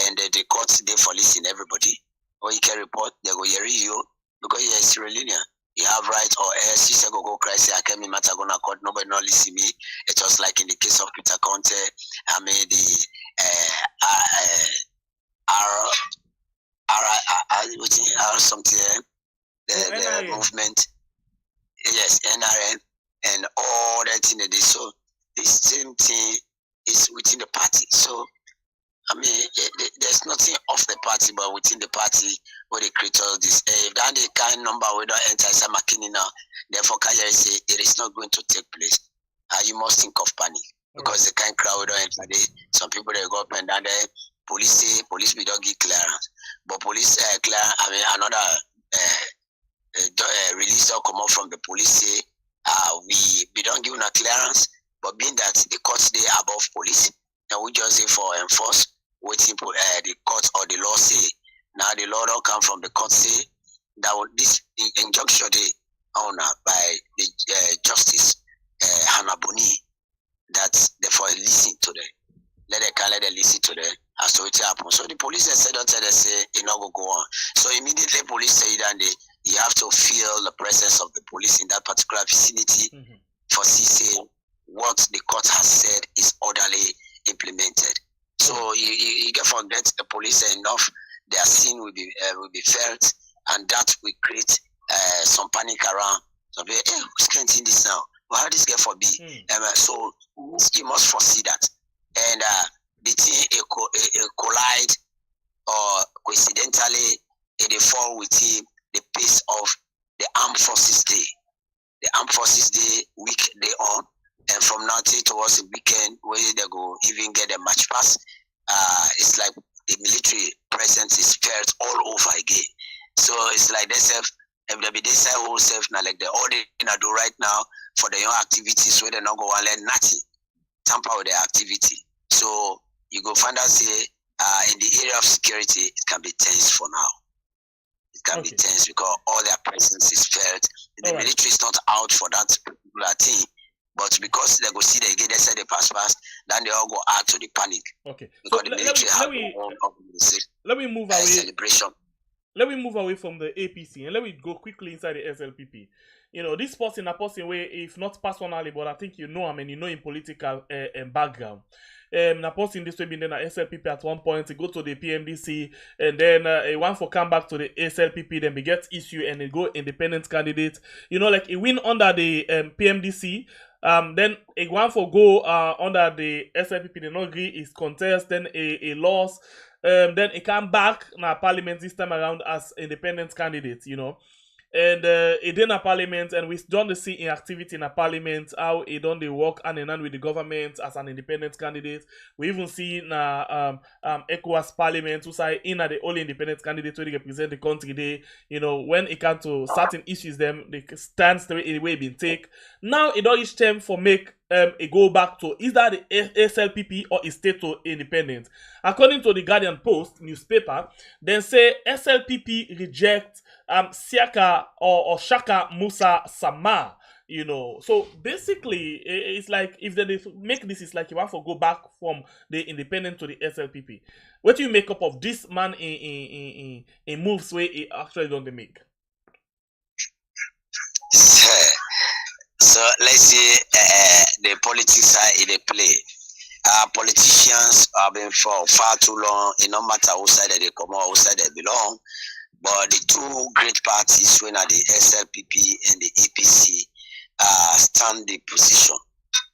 and the courts they for listen everybody. Or you can report, they go hear you because you're Sierra Leonean. You have right or else you say go cry, say I came in matter gonna court, nobody not listen me. It was like in the case of Peter Conte, I mean the something the movement, yes, NRN and all that thing that they so this same thing is within the party. So I mean, there's nothing off the party, but within the party where they create all this. If that the kind number we don't enter McKinney now, therefore Kaya say it is not going to take place. You must think of panic because the kind crowd we don't enter there. Some people they go up and down there. Police say police we don't give clearance, but police clear. I mean another release or come out from the police say we don't give no clearance, but being that the courts they above police, and we just say for enforce. Waiting for the court or the law say. Now the law don't come from the court say that this injunction they honor by the justice Hannah Boni that therefore listen to them. Let them listen to them as to it happen. So the police said don't tell them say it not go on. So immediately police say that you have to feel the presence of the police in that particular vicinity for see what the court has said is orderly implemented. So you can forget the police enough. Their scene will be felt, and that will create some panic around. So hey, who's canting this now? Well, how this get for be? So you must foresee that, and the thing collide or coincidentally it fall within the pace of the Armed Forces Day. The Armed Forces Day week they on. And from now till towards the weekend, where they go even get a match pass, it's like the military presence is felt all over again. So it's like they self, if they be this whole self now, like all they do right now for the young activities where they not go and learn nothing, tamper with their activity. So you go find out say in the area of security, it can be tense for now. It can be tense because all their presence is felt. The military is not out for that particular thing. But because they go see the again, they say they pass, then they all go add to the panic. Okay. Because So the military let me move away. Celebration. Let me move away from the APC and let me go quickly inside the SLPP. You know, this person, a person where, if not personally, but I think you know him and you know him political background. Na person this way been then at SLPP at one point, he go to the PMDC and then he want for come back to the SLPP, then he gets issue and he go independent candidate. You know, like he win under the PMDC. Then a one for go under the SLPP, they not agree, is contest, then a loss. Then he come back na parliament this time around as independent candidate, you know. And he did a parliament, and we don't see in activity in a parliament how he done the work hand in hand with the government as an independent candidate. We even see na ECOWAS parliament who say in the only independent candidate where they represent the country. They, you know, when it comes to certain issues, them they stand the way been take. Now it don't reach time for make it go back to either the SLPP or it stay to independent. According to the Guardian Post newspaper, then say SLPP reject Siaka or Shaka Musa Sama, you know. So basically, it's like if they make this, it's like you want to go back from the independent to the SLPP. What do you make up of this man in moves where he actually don't make? So let's see the politics side in the play. Politicians have been for far too long. It no matter whose side they come or whose side they belong. But the two great parties, when are the SLPP and the APC, stand the position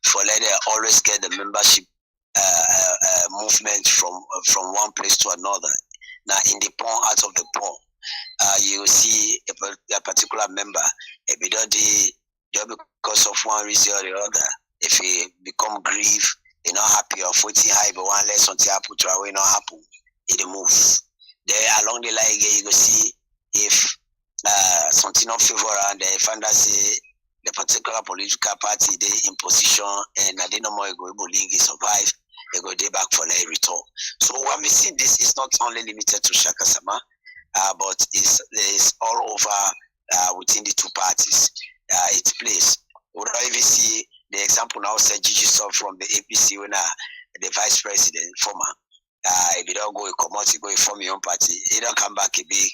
for let them always get the membership movement from one place to another. Now in the pawn out of the pawn, you see a particular member, if it don't just because of one reason or the other, if he become grief, he not happy of waiting high, but one less until happen to away not happen, it move. There along the line you go see if something not favor and they find out say the particular political party they in position and they no more go able to survive, they go day back for their return. So what we see this is not only limited to Shaka Sama, but it's all over within the two parties. It plays. We don't even see the example now. Say Gigi Sub from the APC when the vice president former. If you don't go commodity, go form your own party, you don't come back a big.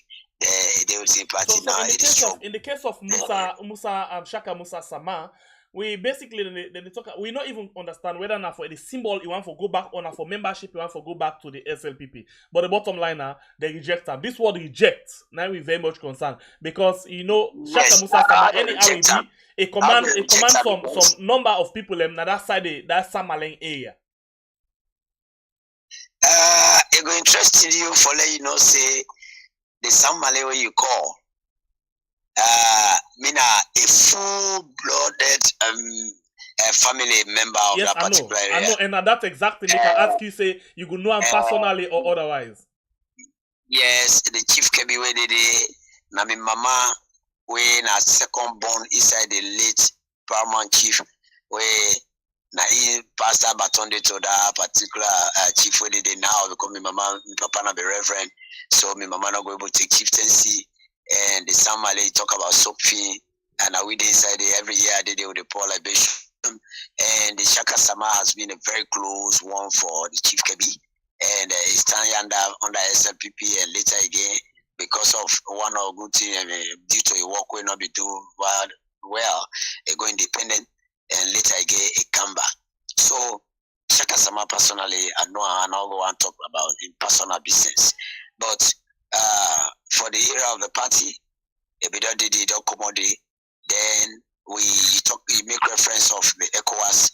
They will see party So now. in the case of Musa Shaka Musa Sama, we basically they talk. We not even understand whether now for the symbol you want to go back or for membership you want to go back to the SLPP. But the bottom line now they reject them. This word reject. Now we very much concerned because Shaka Musa Sama anyhow it be a command some number of people in that side that Samalang area. It go interesting you for let you know say the Samale way you call mina a full-blooded family member of that particular area. I know, and that's exactly me can ask you say you go know him personally or otherwise. Yes, the chief Kebi way they na my mama we na second born inside the late paramount chief where na he passed that baton to that particular chief where they now because my mama, my papa na be reverend, so my mama not go able to take chieftaincy. And the Samale talk about Sophie, and we inside there every year they do the poor libation. And the Shaka Sama has been a very close one for the Chief Kebi, and he's standing under SLPP, and later again because of one or good thing due to a work will not be do well, he go independent, and later again he come back. So Shaka Sama personally, I know I don't want to talk about in personal business, but for the era of the party, if we don't do the commodity, then we make reference of the ECOWAS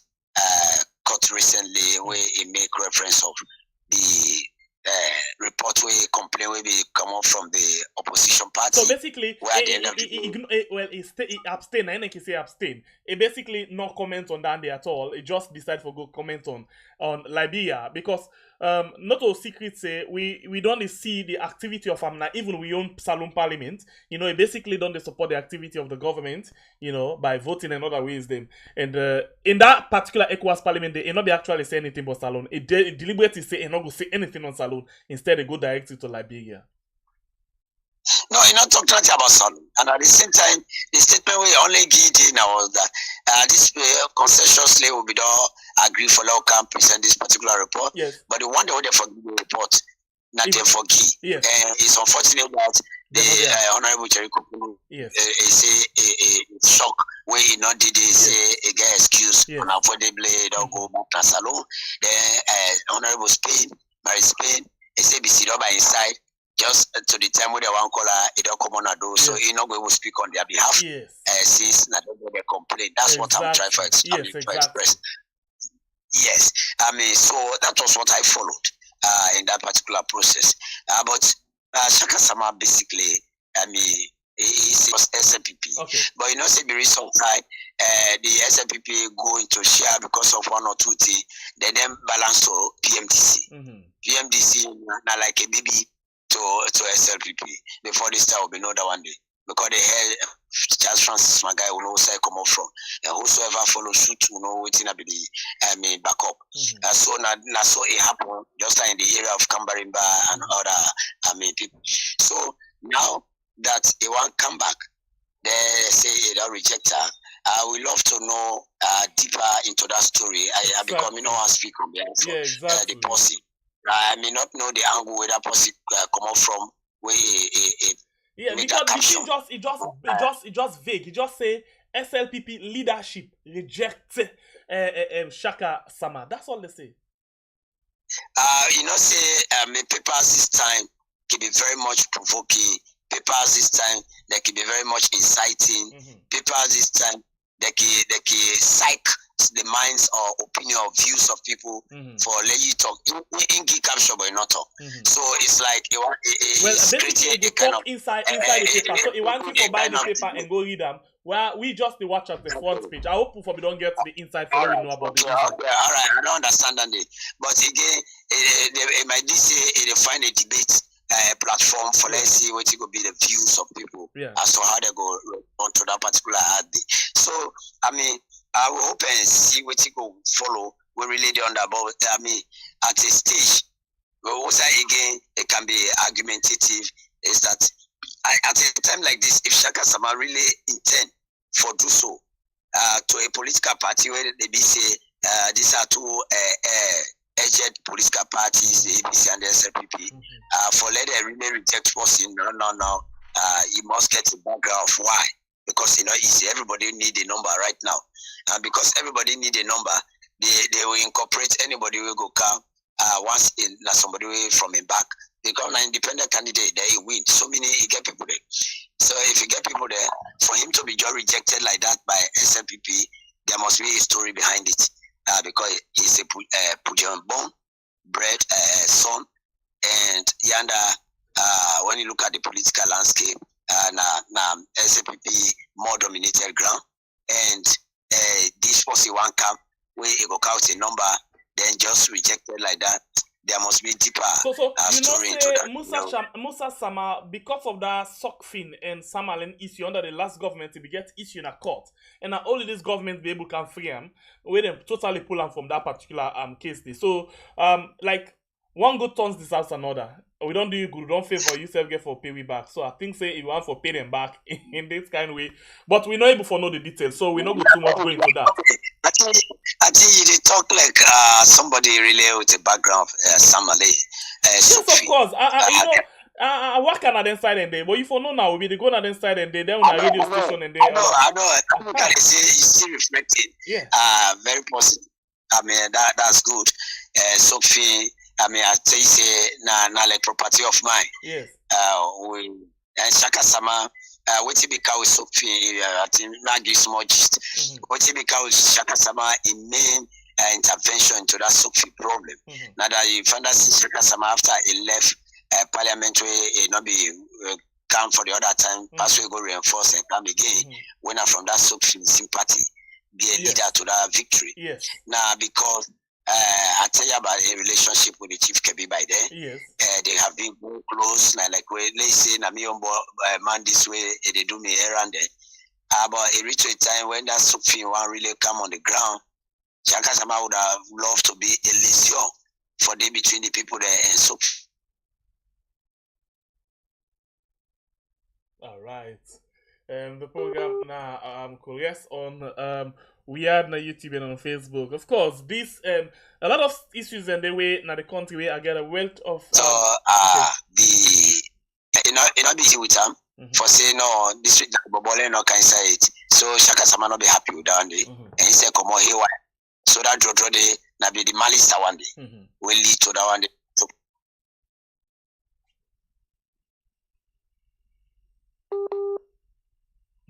court recently, where he make reference of the report where complaint will be come up from the opposition party. So basically, he abstain. I think he say abstain. He basically not comment on that at all. He just decide for go comment on Liberia because not all secrets say we don't see the activity of even we own Saloon Parliament. He basically don't support the activity of the government. By voting and other ways them. And in that particular ECOWAS Parliament, they not be actually say anything about Saloon. It deliberately say not go say anything on Saloon. Instead, they go directly to Liberia. No, you not talk about Saloon. And at the same time, the statement we only give now was that this consensually will be done agree for law can present this particular report. Yes. But the one day they forgive the report, not they forgive. Yes. And it's unfortunate that the Honorable Jerry Kupu say a shock where he not did say a get excuse unavoidably don't go back to Saloon. Then Honorable Mary Spain, he say be sit up by inside. Just to the time when they want to call her, it don't come on a door, so he not going to speak on their behalf. Yes. Since not they complain, that's what I'm trying to express. Yes, so that was what I followed in that particular process. But Shaka Sama basically, he was SLPP. Okay. But say the reason why the SLPP go into share because of one or two things, they then balance to PMDC. Mm-hmm. PMDC now like a baby to SLPP. Before this time will be another one day. Because they had Charles Francis Magai will know where I come up from. And whosoever follow suit will know what's in the backup. Mm-hmm. So now so it happened just like in the area of Kambarimba and other people. So now that he won't come back, they say they don't reject her. I would love to know deeper into that story. I become one speak on behalf of the posse. I may not know the angle where that posse come up from. Where because it just vague. He just say SLPP leadership reject Shaka Sama. That's all they say. Say papers this time can be very much provoking. Papers this time they can be very much inciting. Mm-hmm. Papers this time they can psych the minds or opinion or views of people for let you talk. In key capture but not talk. Mm-hmm. So it's like it's basically they talk inside the paper. So he wants you to buy the paper and go read them. Well, we just watch at the front page. I hope we don't get to the inside for we know about the inside. All right, I don't understand that. But again, they might say they find a debate platform for let's see what it could be the views of people as to how they go onto that particular day. So I will hope and see what it go follow. We really don't about at a stage. But also again, it can be argumentative. Is that at a time like this, if Shaka Sama really intend for do so to a political party where they be say these are two aged political parties, the ABC and the SLPP, for let them really reject person. No. You must get the background of why. Because easy. Everybody need a number right now. And because everybody need a number, they will incorporate anybody who go come once in somebody from him back. Because an independent candidate, they win. So many you get people there. So if you get people there, for him to be just rejected like that by SLPP, there must be a story behind it. Because he's a Pujan born, bred son, and yanda when you look at the political landscape, now SLPP more dominated ground, and this was one camp where he go count a number, then just rejected like that. There must be deeper story into that. Musa Sama, because of that Sokfin and Samalen issue under the last government, to be get issue in a court, and now only this government be able can free him, where them totally pull him from that particular case. So like one good turns deserves another. We don't do you good, don't favor you self get for pay we back. So I think say if you want for pay them back in this kind of way, but we're not able to know the details, so we not go too much go into that. I think you talk like somebody really with a background of Samale. Yes, of course. I work on that side and day, but if you know now, we be go on that side and day, then on a radio station and day. I know. I say you still reflecting. Yeah. Very positive. I mean that's good. Sophie. I mean, I tell you, say, na like property of mine. Yes. And Shaka Sama, what you become with Sophie, I think, not give small gist. What you become with Shaka Sama in main intervention into that Sophie problem. Now that you find out Shaka Sama after he left parliamentary, not be come for the other time, pass we go reinforce and come again. When I'm from that Sophie sympathy, be a leader to that victory. Yes. Now, because I tell you about a relationship with the Chief Kebi by then. Yes. They have been very close. Like let's say, man, this way they do me around there. But it reached a time when that Sophie one really come on the ground. Shaka Sama would have loved to be a liaison for them between the people there and Sophie. All right. The program now curious on we are on YouTube and on Facebook. Of course, this a lot of issues in the way now the country where I get a wealth of the not be with them for saying no this week Bobole no can say it. So Shaka Sama not be happy with that one day. And he said come on here so that draw day na be the malice one day will lead to that one day.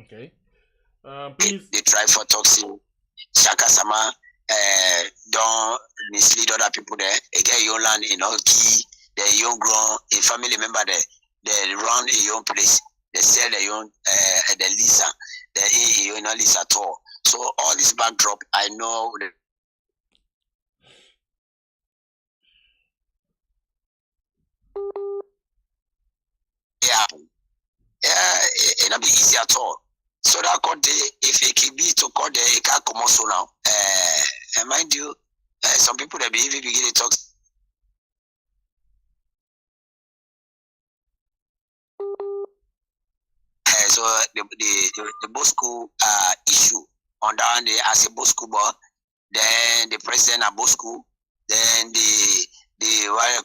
Okay. Please. They try for toxic. Shaka Sama don't mislead other people there. Again, you land in Oki, they young grown, a family member there, they run a young place, they sell their own the Lisa, they not Lisa at all. So all this backdrop, I know it not be easy at all. So that could if it can be to call it can't come also now. And mind you, some people that begin to talk. So the Bosco issue on that one day as a Bosco board, then the president of Bosco, then the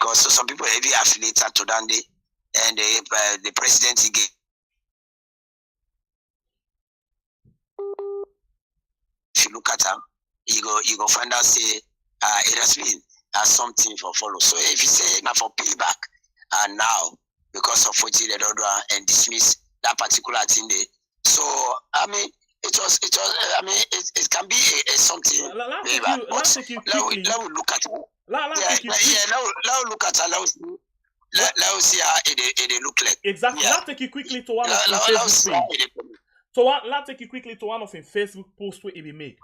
what so some people heavy affiliated to that day, and the president again. If you look at them, you go find out say it has been something for follow. So if you say now for payback, and now because of what they don't do and dismiss that particular thing there. So I mean it was I mean it can be something. Let's look at it. Let's look at it. Let's see how it look like. Exactly. Let's take you quickly to one of the Facebook. So let's take you quickly to one of the Facebook posts where he make.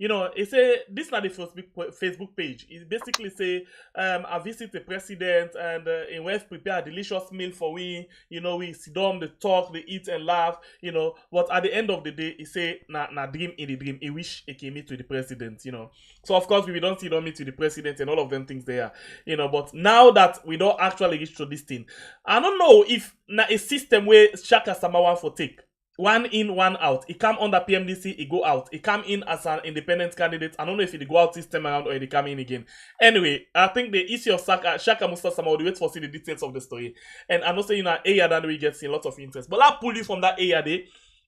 You know, it say this not the Facebook page. It basically say, I visit the president and in West prepare a delicious meal for we. You know, we sit down, they talk, they eat and laugh. You know, but at the end of the day, he say na dream in the dream. He wish he can meet with the president. You know, so of course we don't see don't meet with the president and all of them things there. You know, but now that we don't actually reach to this thing, I don't know if na a system where Shaka Samawan for take. One in, one out. He come under PMDC, he go out. He come in as an independent candidate. I don't know if he go out this time around or he come in again. Anyway, I think the issue of Shaka Musa Sama, we wait for see the details of the story. And I know say in an area that we get a lot of interest. But I'll pull you from that area there.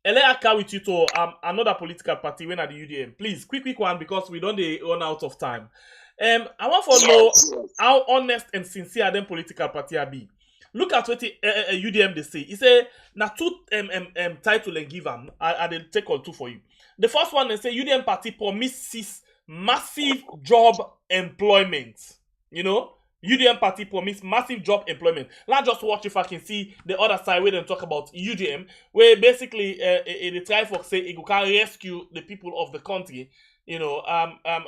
And let I carry with you to another political party when at the UDM. Please, quick one because we don't run out of time. I want to know how honest and sincere them political party are be. Look at what UDM they say. He say na two title and give them. I will take all two for you. The first one they say UDM party promises massive job employment. You know, UDM party promise massive job employment. Let's just watch if I can see the other side where they talk about UDM, where basically they try for say it can rescue the people of the country. You know,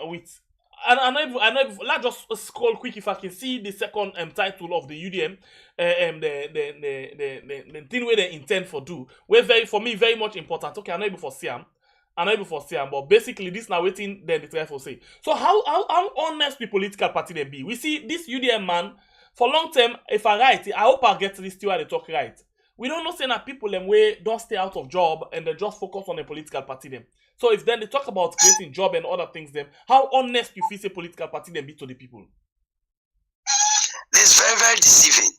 with. And I know. Let's just scroll quick if I can see the second title of the UDM, the thing where they intend for do. Where for me very much important. Okay, I'm not able for Siam, but basically this now waiting then the try for say. So how honest the political party they be? We see this UDM man for long term. If I write, I hope I get this still they talk right. We don't know say that people them way don't stay out of job and they just focus on the political party them. So if then they talk about creating job and other things them, how honest you feel say political party them be to the people? It's very, very deceiving.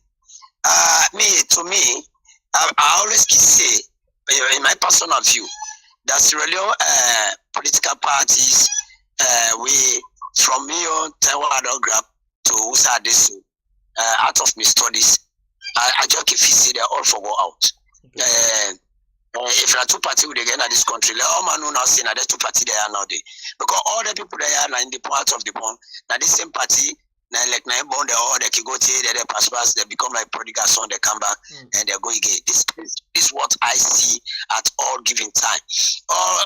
To me, I always say, in my personal view, that's really political parties, we from me on Taiwan grab to Usa Desu, out of my studies, I just if you see they're all for go out. Okay. If there are two parties with again in this country, all man know now say that there's two parties there now there. Because all the people there are in the part of the bond, now the same party, now like now bond they all they can go to they pass, they become like prodigal son, they come back and they go again. This is what I see at all given time. All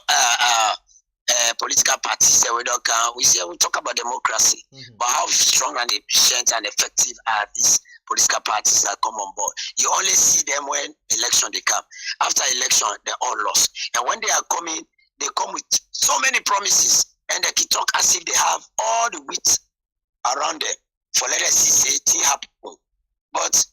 political parties we don't count. We talk about democracy, but how strong and efficient and effective are these political parties that come on board? You only see them when election they come. After election, they all lost. And when they are coming, they come with so many promises, and they can talk as if they have all the wit around them. For let us see say it happen, but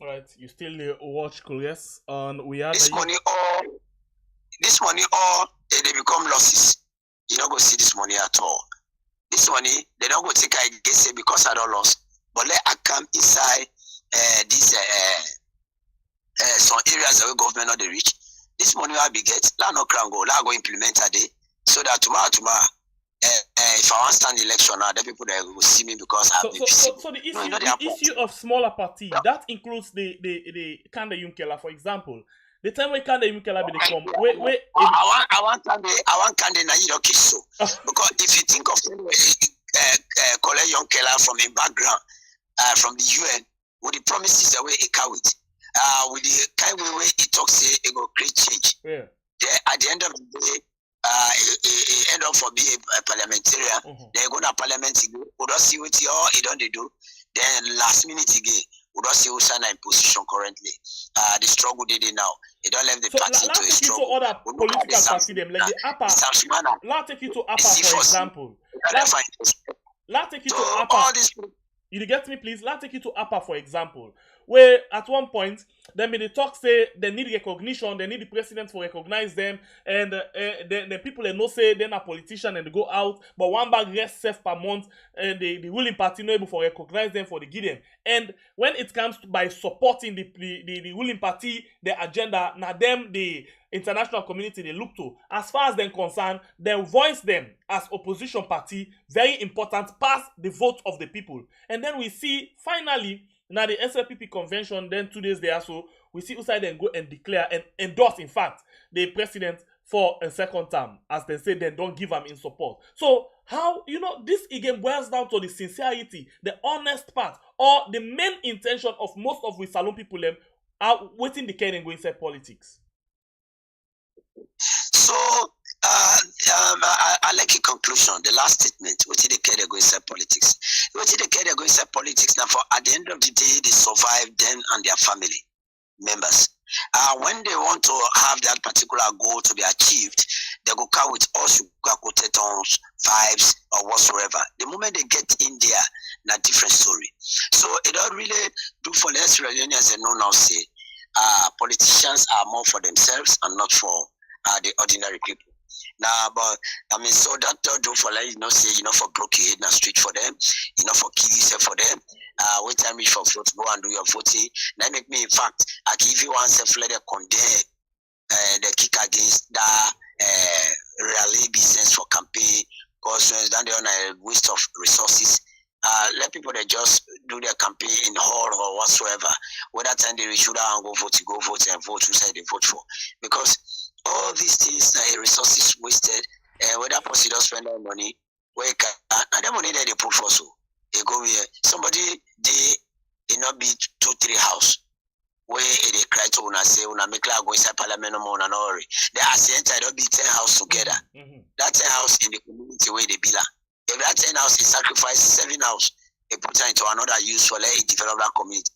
All right, you still watch Koreas on we are this money all they become losses. You don't go see this money at all. This money they don't go take I guess because I don't lost. But let I come inside these some areas where government not the reach. This money will be get. La no crown go. La go implement a day so that tomorrow. If I want to stand election now, the people that will see me because I have so the issue, the issue of smaller party that includes the Kanda Yunkela, for example. The time when Kanda Yunkela be the come, I want Kanda na you okay so because if you think of Kole Yunkela from a background from the UN with the promises that we carried, with the kind of way he talks, say it will create change. Yeah. At the end of the day. End up for being a parliamentarian. They go to parliament again. We don't see what he don't do. Then last minute again, we don't see who's in position currently. The struggle they did now. They don't leave the party to a struggle. So other political party them like the APA. Let's take you to APA for example. Let's take you to APA. You get me, please? Let's take you to APA for example. Where at one point, then they talk say they need recognition, they need the president to recognize them, and the people they know say they're not politician and they go out, but one bag rest self per month, and the ruling party not able to recognize them for the give them. And when it comes to by supporting the ruling party, their agenda, now them the international community they look to. As far as they're concerned, they voice them as opposition party, very important, pass the vote of the people. And then we see finally. Now the SLPP convention, then 2 days there, so we see outside then go and declare and endorse, in fact, the president for a second term, as they say, they don't give him in support. So how, this again boils down to the sincerity, the honest part, or the main intention of most of we Salone people are waiting the can and go inside politics. So I like a conclusion. The last statement, what did they care they go inside politics? What did they care they go inside politics now? For at the end of the day, they survive them and their family members. When they want to have that particular goal to be achieved, they go come with all sugar coated vibes or whatsoever. The moment they get in there, na different story. So it don't really do for less Reunions and no now say politicians are more for themselves and not for the ordinary people. Now, but so that do for like say for broke your head na street for them, for kill yourself for them. Wait time reach for vote, go and do your voting. Now make me in fact, I give you one self let condemn the kick against that rally business for campaign because then they on a waste of resources. Let people that just do their campaign in hall or whatsoever. Whether time they reach and go vote and vote who say they vote for. Because all these things resources wasted, whether person don't spend that money, where and the money that they put for so they go here. Somebody they not be 2-3 house where they cry to una say una make like go inside parliament no more na no worry. They are saying don't be 10 house together. That 10 house in the community where they belong. If that 10 house is sacrificed 7 house, they put it into another use for let it develop that community.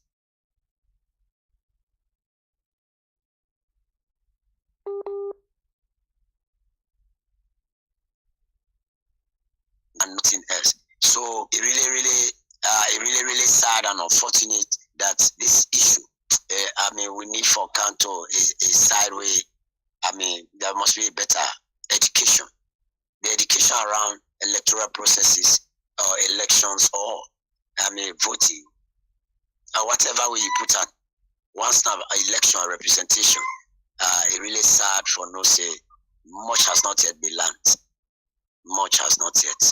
And nothing else. So it really sad and unfortunate that this issue, we need for Kanto a side way. There must be better education. The education around electoral processes or elections or voting or whatever way you put at once now election or representation. It really sad for no say much has not yet been learned. Much has not yet.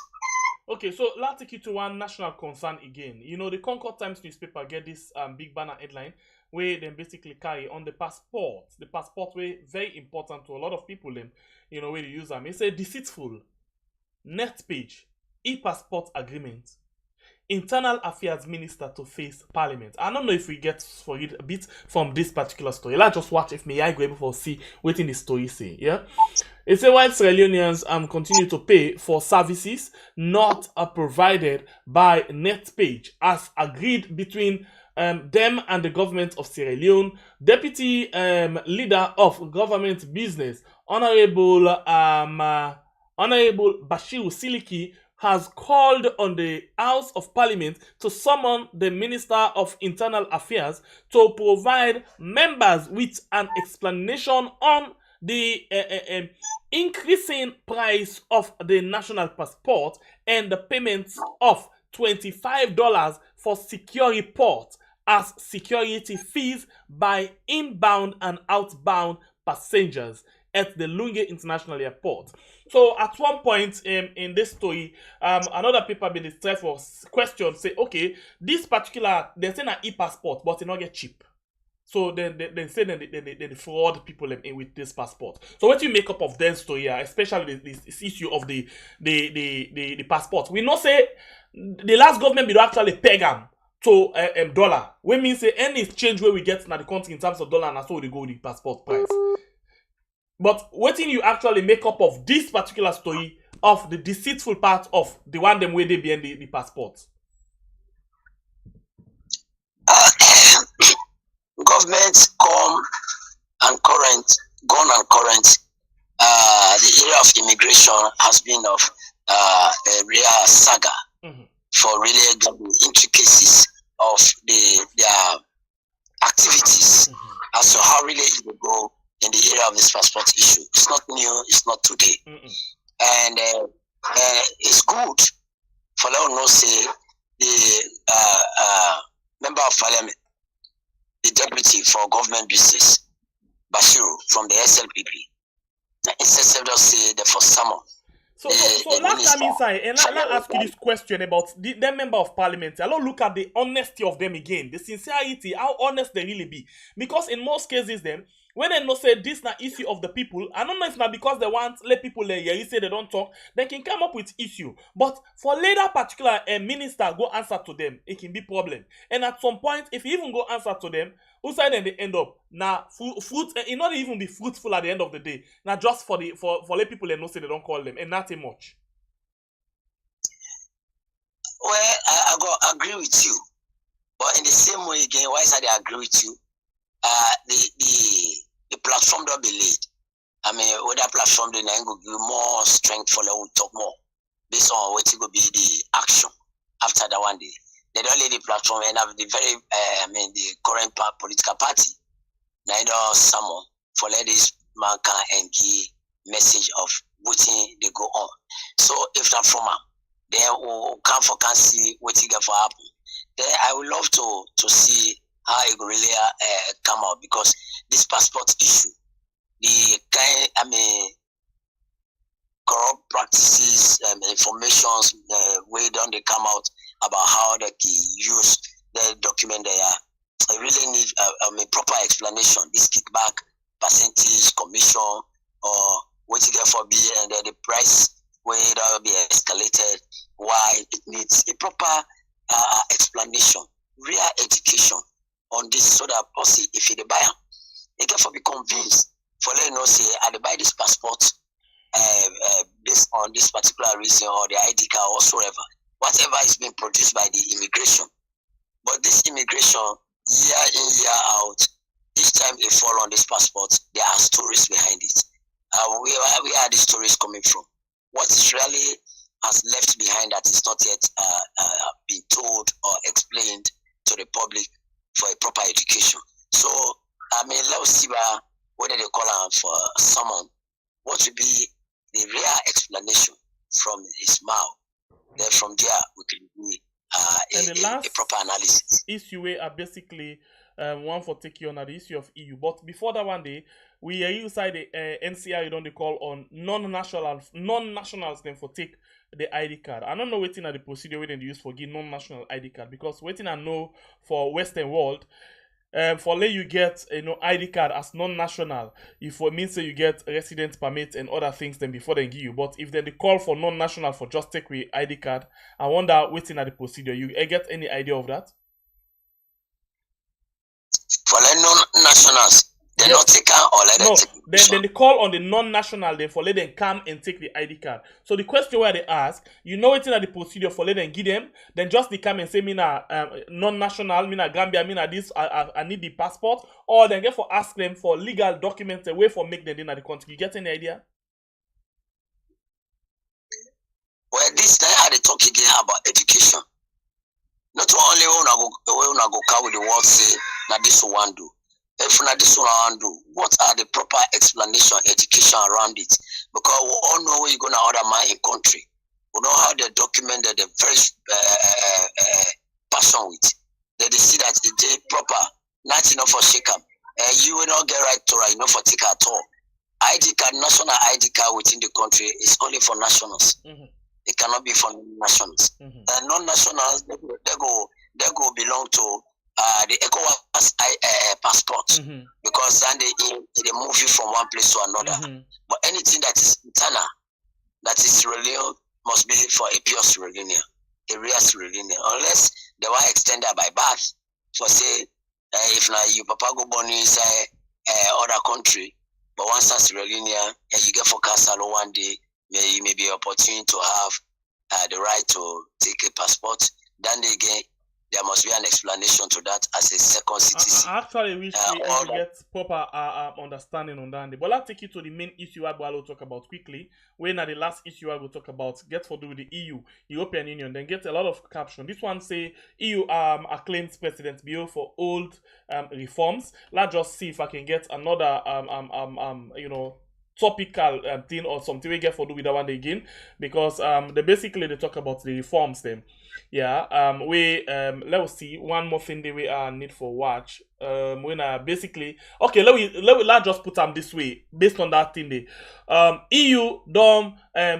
Okay, so let's take you to one national concern again. The Concord Times newspaper get this big banner headline where they basically carry on the passport. The passport way very important to a lot of people where they use them. It's a deceitful net page, e-passport agreement, internal affairs minister to face parliament. I don't know if we get for it a bit from this particular story. Let's just watch if I go able to see what in the story say. Yeah, it says while Sierra Leoneans continue to pay for services not provided by NetPage as agreed between them and the government of Sierra Leone, Deputy Leader of Government Business, Honorable Bashiru Siliki, has called on the House of Parliament to summon the Minister of Internal Affairs to provide members with an explanation on the increasing price of the national passport and the payments of $25 for secure report as security fees by inbound and outbound passengers at the Lunge International Airport. So at one point in this story, another paper been distressed for question say, okay, this particular, they say an e-passport, but it not get cheap. So they say they fraud people in with this passport. So what do you make up of their story, especially this issue of the passport? We know say the last government will actually peg them to dollar. We mean say any exchange where we get in the country in terms of dollar, and so they go with the passport price. But what do you actually make up of this particular story of the deceitful part of the one them where they behind the passport? Governments gone and current. The area of immigration has been of a real saga for really the intricacies of their activities as to how really it will go in the area of this passport issue. It's not new, it's not today. And it's good for let us say the member of parliament, the deputy for government business, Bashiru from the SLPP. Instead of say the for summer. So last time inside, and let ask you this question about the member of parliament. I'll look at the honesty of them again, the sincerity, how honest they really be. Because in most cases, them when they know say this na issue of the people, I don't know if not because they want let people you say they don't talk, they can come up with issue. But for later particular minister go answer to them, it can be problem. And at some point, if you even go answer to them, who side then they end up now fruit it not even be fruitful at the end of the day. Now just for let people they know say they don't call them and nothing much. Well, I go agree with you, but in the same way again, why is I agree with you? The platform don't be laid. I mean, with that platform, then I go give more strength for them to talk more based on what it will be the action after that one day. They don't lay the platform and have the very, the current political party. Neither someone for let this man can and give message of voting they go on. So if that from then we'll come for can see what it get for happen. Then I would love to see how it will really come out, because this passport issue, the kind corrupt practices, informations, way down they come out about how they use the document they are. I really need a proper explanation. This kickback, percentage, commission, or what you get for B, and the price where that will be escalated. Why it needs a proper explanation, real education on this, so that possibly if you buy them, they get for be convinced. For let you know say I buy this passport based on this particular reason or the ID card or whatever is being produced by the immigration. But this immigration, year in, year out, each time they fall on this passport, there are stories behind it. Where are the stories coming from? What is really has left behind that is not yet been told or explained to the public for a proper education. So, let's see whether they call on for someone, what would be the real explanation from his mouth. Then from there, we can do a proper analysis. Issue are basically one for take you on the issue of EU. But before that one day, we EU side the NCR don't they call on non-nationals then for take the ID card. I don't know waiting at the procedure where they use for give non-national ID card, because waiting I know for Western world. For let you get ID card as non-national, if it means that you get resident permit and other things then before they give you. But if they call for non-national for just take with ID card, I wonder waiting at the procedure. You get any idea of that? For let non-nationals, they not take or let them take. Then they call on the non-national then for let them come and take the ID card. So the question where they ask, waiting at the procedure for let them give them, then just they come and say mina non-national, mina Gambia, mina this, I need the passport, or then get for ask them for legal documents away for make them in the country. You get any idea? Well, this time I talk again about education. Not only when I go carry the word say that this one do. If not this one do, what are the proper explanation, education around it? Because we all know where you're gonna order man in country. We know how they document that they're very passion with. They see that it's proper, not enough for shake up. You will not get right to right enough for take at all. ID card, national ID card within the country is only for nationals. Mm-hmm. It cannot be for nationals. Mm-hmm. Non-nationals, they go belong to the ECOWAS passport, mm-hmm. because then they move you from one place to another. Mm-hmm. But anything that is internal, that is Sierra Leone, must be for a pure Sierra Leone, a real Sierra Leone, unless they were extended by birth. For say, if now you papa go born inside other country, but once that's Sierra Leone, and you get for castle one day, you may be opportunity to have the right to take a passport. Then again, there must be an explanation to that as a second citizen. I actually wish we get proper understanding on that. But let's take you to the main issue I will talk about quickly. When at the last issue I will talk about, get for do with the EU, European Union, then get a lot of caption. This one say EU acclaims President Bill for old reforms. Let's just see if I can get another topical thing or something we get for do with that one again, because they talk about the reforms them. Yeah, let's see one more thing that we need for watch. When basically okay, let's just put them this way based on that thing they EU don't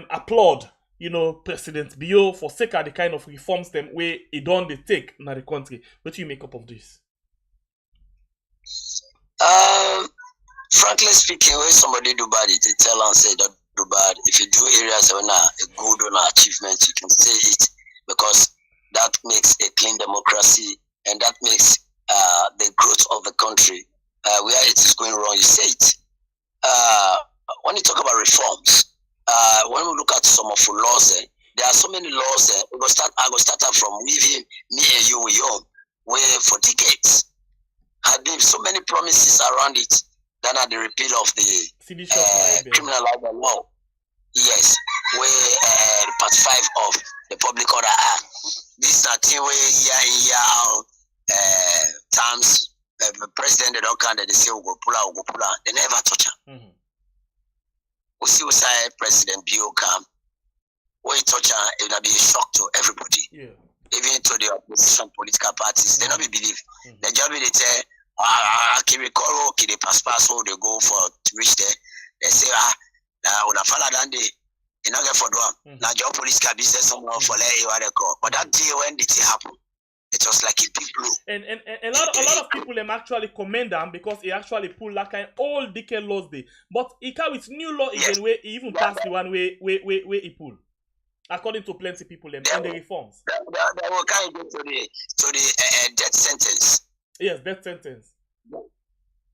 applaud, you know, President Bio for sake of the kind of reforms them way it don't they take in the country. What do you make up of this? Frankly speaking, when somebody do bad, they tell and say don't do bad. If you do areas when a good on achievement, you can say it, because that makes a clean democracy, and that makes the growth of the country. Where it is going wrong, you say it. When you talk about reforms, when we look at some of the laws, there are so many laws. I go start out from me and you, where for decades had been so many promises around it. Then at the repeal of the criminal libel law, yes, where part 5 of the Public Order Act. This is a thing where year out terms the president they don't count, they say we go pull out, they never touch her. We see President Bio come, when he touch her, it will be a shock to everybody, even to the opposition political parties. They not be believe. The job they say. Can recall okay, they pass so they go for to reach there. They say when I follow down they not get for one. Now your police can be someone for let call. But that day when did it happen? It was like a big blow. And a lot of people them actually commend them because he actually pulled that kind old decade laws day. But he come with new law again where he even passed the one way he pulled. According to plenty people them and the reforms. They will kind of go to the death sentence. Yes, death sentence.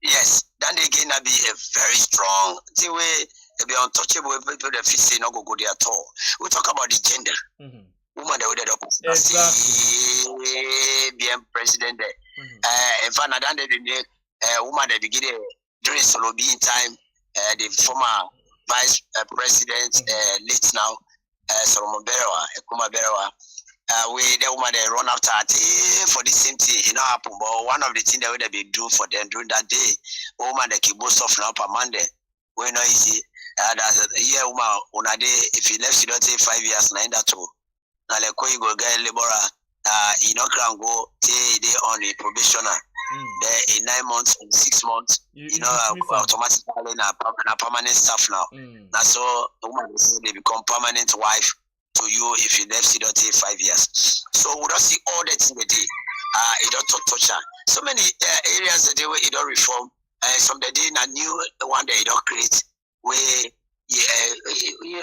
Yes, then again, that be a very strong thing where they be untouchable people that feel say not go there at all. We talk about the gender. Woman that would being president there. In fact, then they be woman that begin during SLPP time. The former vice president, late now, Solomon Berewa, Ekuma Berewa. We the woman they run after for the same thing, you know, happen. But one of the things that they be do for them during that day, woman they keep both off now per Monday. We know easy. Woman on a day if you left you don't take 5 years, nine that too. Now like you go get laborer, you know can go day on a probationer. There in 9 months, in 6 months, you know, automatically na permanent staff now. Now so the woman they become permanent wife to you if you left you don't take 5 years. So we don't see all that in the day. It don't touch her. So many areas that they were it don't reform. Some the day a new one that it don't create where you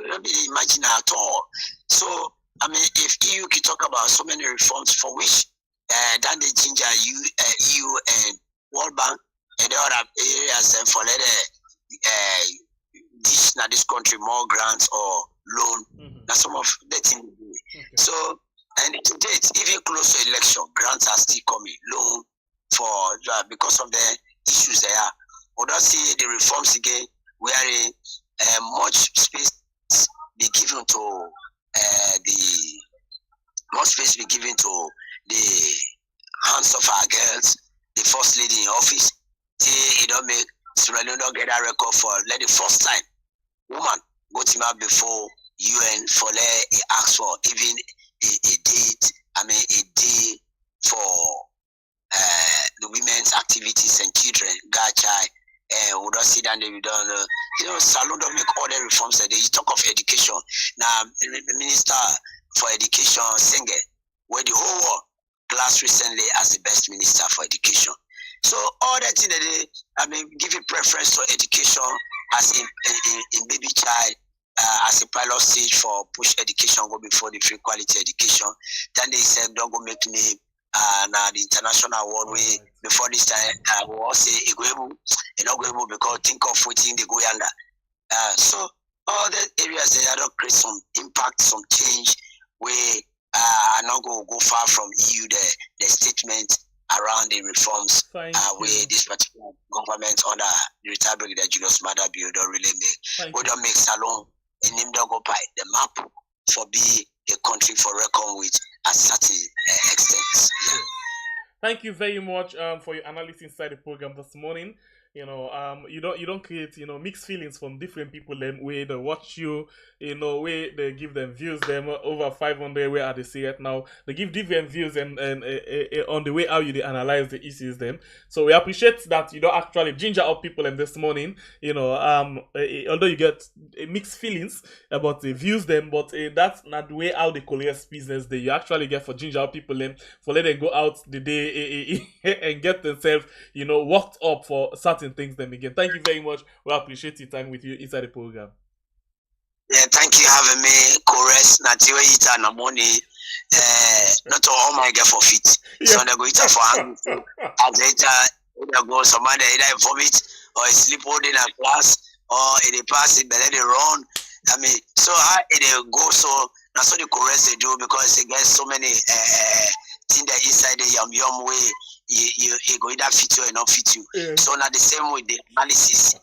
don't be imagine at all. So I mean if EU can talk about so many reforms for which then they ginger EU and World Bank and the other areas and for this country more grants or loan. That's some of the things. So and to date, even close to election, grants are still coming, loan for because of the issues there. We don't see the reforms again where much space be given to the hands of our girls, the first lady in office. It don't make Sierra don't get a record for the first time woman go to me before UN for ask for even a date. I mean a day for the women's activities and children, gachai, and we don't see that we don't Salon don't make all the reforms that they talk of education. Now the minister for education Senge, where the whole world class recently as the best minister for education. So all that thing that they give a preference to education as in baby child. As a pilot stage for push education go before the free quality education. Then they said don't go make name now the international award way before this time we all say it go able because think of waiting they go yonder. So all the areas they don't create some impact, some change where not go far from EU the statement around the reforms where this particular government under the retired brigadier Julius Maada Bio don't really make. We don't make Salon and him don't go by the map for be a country for reckon with at certain extent. Thank you very much for your analysis inside the program this morning. You don't create, mixed feelings from different people them way they watch you, way they give them views them over 500 where are they see it now. They give different views and on the way how you they analyze the issues them. So we appreciate that you don't actually ginger up people them this morning, although you get mixed feelings about the views them, but that's not the way how the Korea's business they you actually get for ginger up people them for let them go out the day and get themselves, worked up for certain things them again. Thank you very much. We appreciate your time with you inside the program. Yeah, thank you having me. Chorus, Natiwa Ita Namoni. Not all my get for fit. So they go eat for hand. As either go somebody either vomit or sleep all in a class or in the pass it, but let it run. I mean, so how it go so that's what the chorus they do because they get so many things that inside the yum way. You go either fit you or not fit you. Yeah. So now the same with the analysis.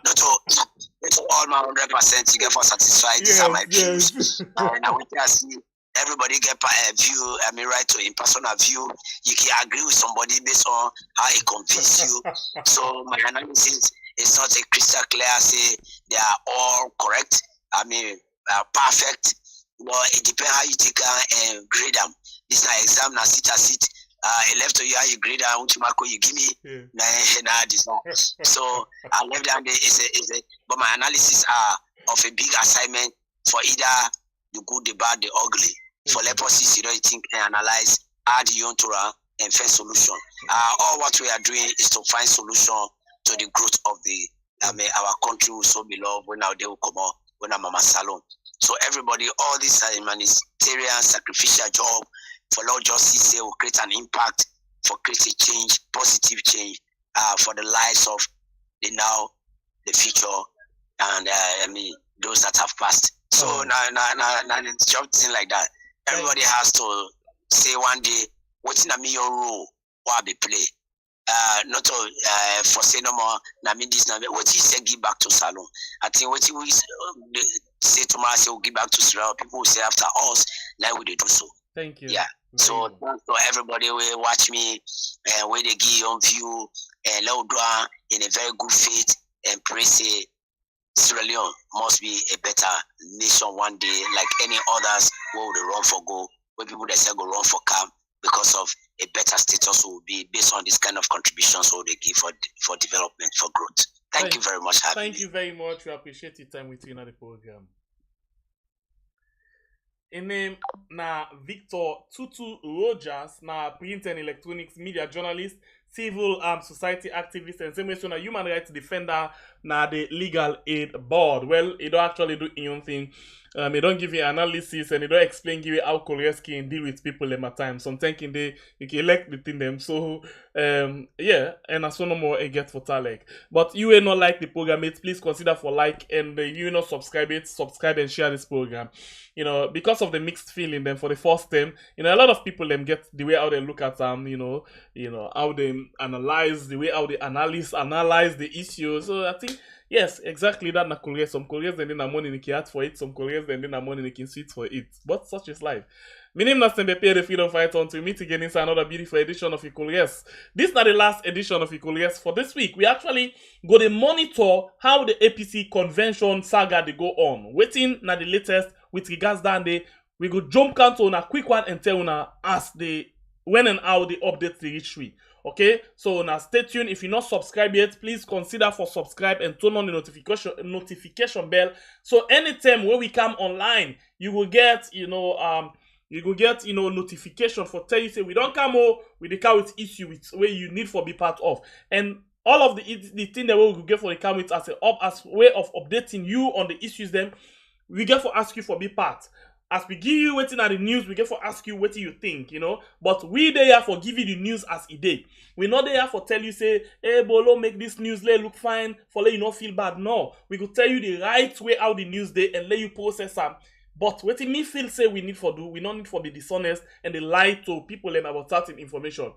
Not all my 100% you get for satisfied. These are my views. And I want to see everybody get a view. I mean, right to in personal view. You can agree with somebody based on how it convinces you. So my analysis is not a crystal clear. Say they are all correct. I mean, perfect. But it depends how you take and grade them. This is an exam. Now sit. I left to you how you grade out Uchimako, you give me so I left down there but my analysis are of a big assignment for either the good, the bad, the ugly. For leprosy, you think and analyze, add the own Torah and find solution. All what we are doing is to find solution to the growth of our country will so be loved when now they will come out when I'm Mama Salon. So everybody, all this humanitarian sacrificial job for Lord Justice will create an impact for creating change, positive change for the lives of the now, the future, and those that have passed. So now it's something like that. Everybody has to say one day, what's in a your role? What be play? Not to for say no more. Na me this na what he say give back to Salon. I think what we say tomorrow say we'll give back to Israel. People will say after us, now we do so. Thank you. Yeah. So everybody will watch me and where they give your view and Leodra in a very good faith and pray say Sierra Leone must be a better nation one day, like any others who would run for go, where people that say go run for camp because of a better status will be based on this kind of contributions so they give for development, for growth. Thank you very much. Thank you very much. We appreciate your time with you in the program. In name na Victor Tutu Rogers, na print and electronics media journalist, civil society activist, and same way human rights defender na the legal aid board. Well, it don't actually do anything. It don't give you analysis and it don't explain give you how Koreans can deal with people at time. Sometimes you can elect the thing them. So yeah, and as no more it get for talek. But you will not like the program, please consider for like and you not subscribe and share this program. Because of the mixed feeling then for the first time, a lot of people them get the way how they look at them, how they analyze, the way how they analyze the issue. So I think yes, exactly that na Korea. Some Koreans then na money in the for it, some Koreans then na money in the sweet for it. But such is life. My name is SLPP, the Freedom Fighter. Until we meet again inside another beautiful edition of Equalias. This is not the last edition of Equalias for this week. We actually go to monitor how the APC convention saga they go on. Waiting na the latest with regards down there. We go jump count on a quick one and tell una as the when and how the updates they reach we. Okay, so now stay tuned. If you're not subscribed yet, please consider for subscribe and turn on the notification bell. So anytime when we come online, you will get notification for tell you say we don't come with the car with issue with where you need for be part of. And all of the thing that we will get for the car with as way of updating you on the issues then we get for ask you for be part. As we give you waiting at the news, we get for ask you what you think, But we there for give you the news as it day. We're not there for tell you say, hey Bolo, make this news look fine, for let you not feel bad. No, we could tell you the right way out the news day and let you process them. But what me feel say we need for do, we don't need for be dishonest and they lie to people about certain information.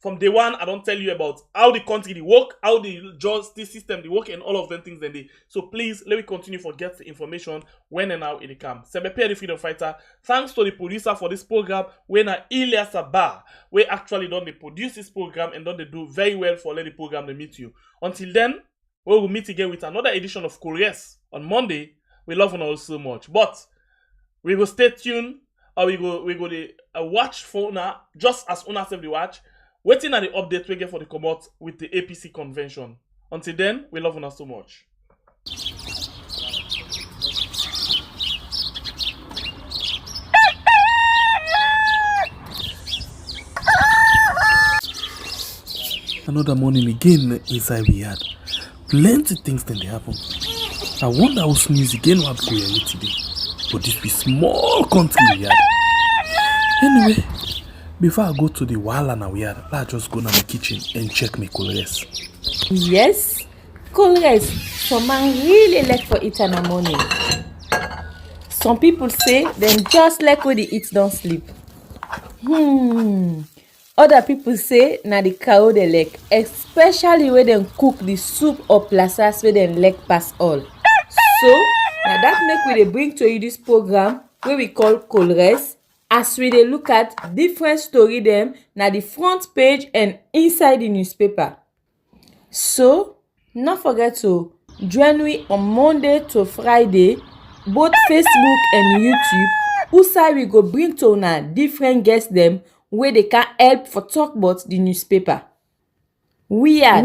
From day one, I don't tell you about how the country they work, how the justice system they work, and all of them things then they. So please, let me continue for get the information when and how it comes. SLPP the freedom fighter. Thanks to the producer for this program, when Ilya Sabah, we actually done they produce this program and done they do very well for let the program to meet you. Until then, we will meet again with another edition of Confrence on Monday. We love you all so much, but we will stay tuned. Or we go to watch for Una just as Una self the watch. Waiting at the update we get for the come out with the APC convention. Until then, we love you so much. Another morning again inside we had plenty things then they happen. I wonder how news again what go here today. But this be small country we had. Anyway, before I go to the wahala now we had, let's just go to my kitchen and check my colors. Yes, colors. Some man really like for eat in the morning. Some people say them just like when they eat don't sleep. Other people say na the cow they like, especially when they cook the soup or plasas where they like pass all. So now that make we dey bring to you this program where we call Confrence, as we dey look at different story them na the front page and inside the newspaper. So not forget to join me on Monday to Friday, both Facebook and YouTube. Usai we go bring to una different guests them where they can help for talk about the newspaper. We are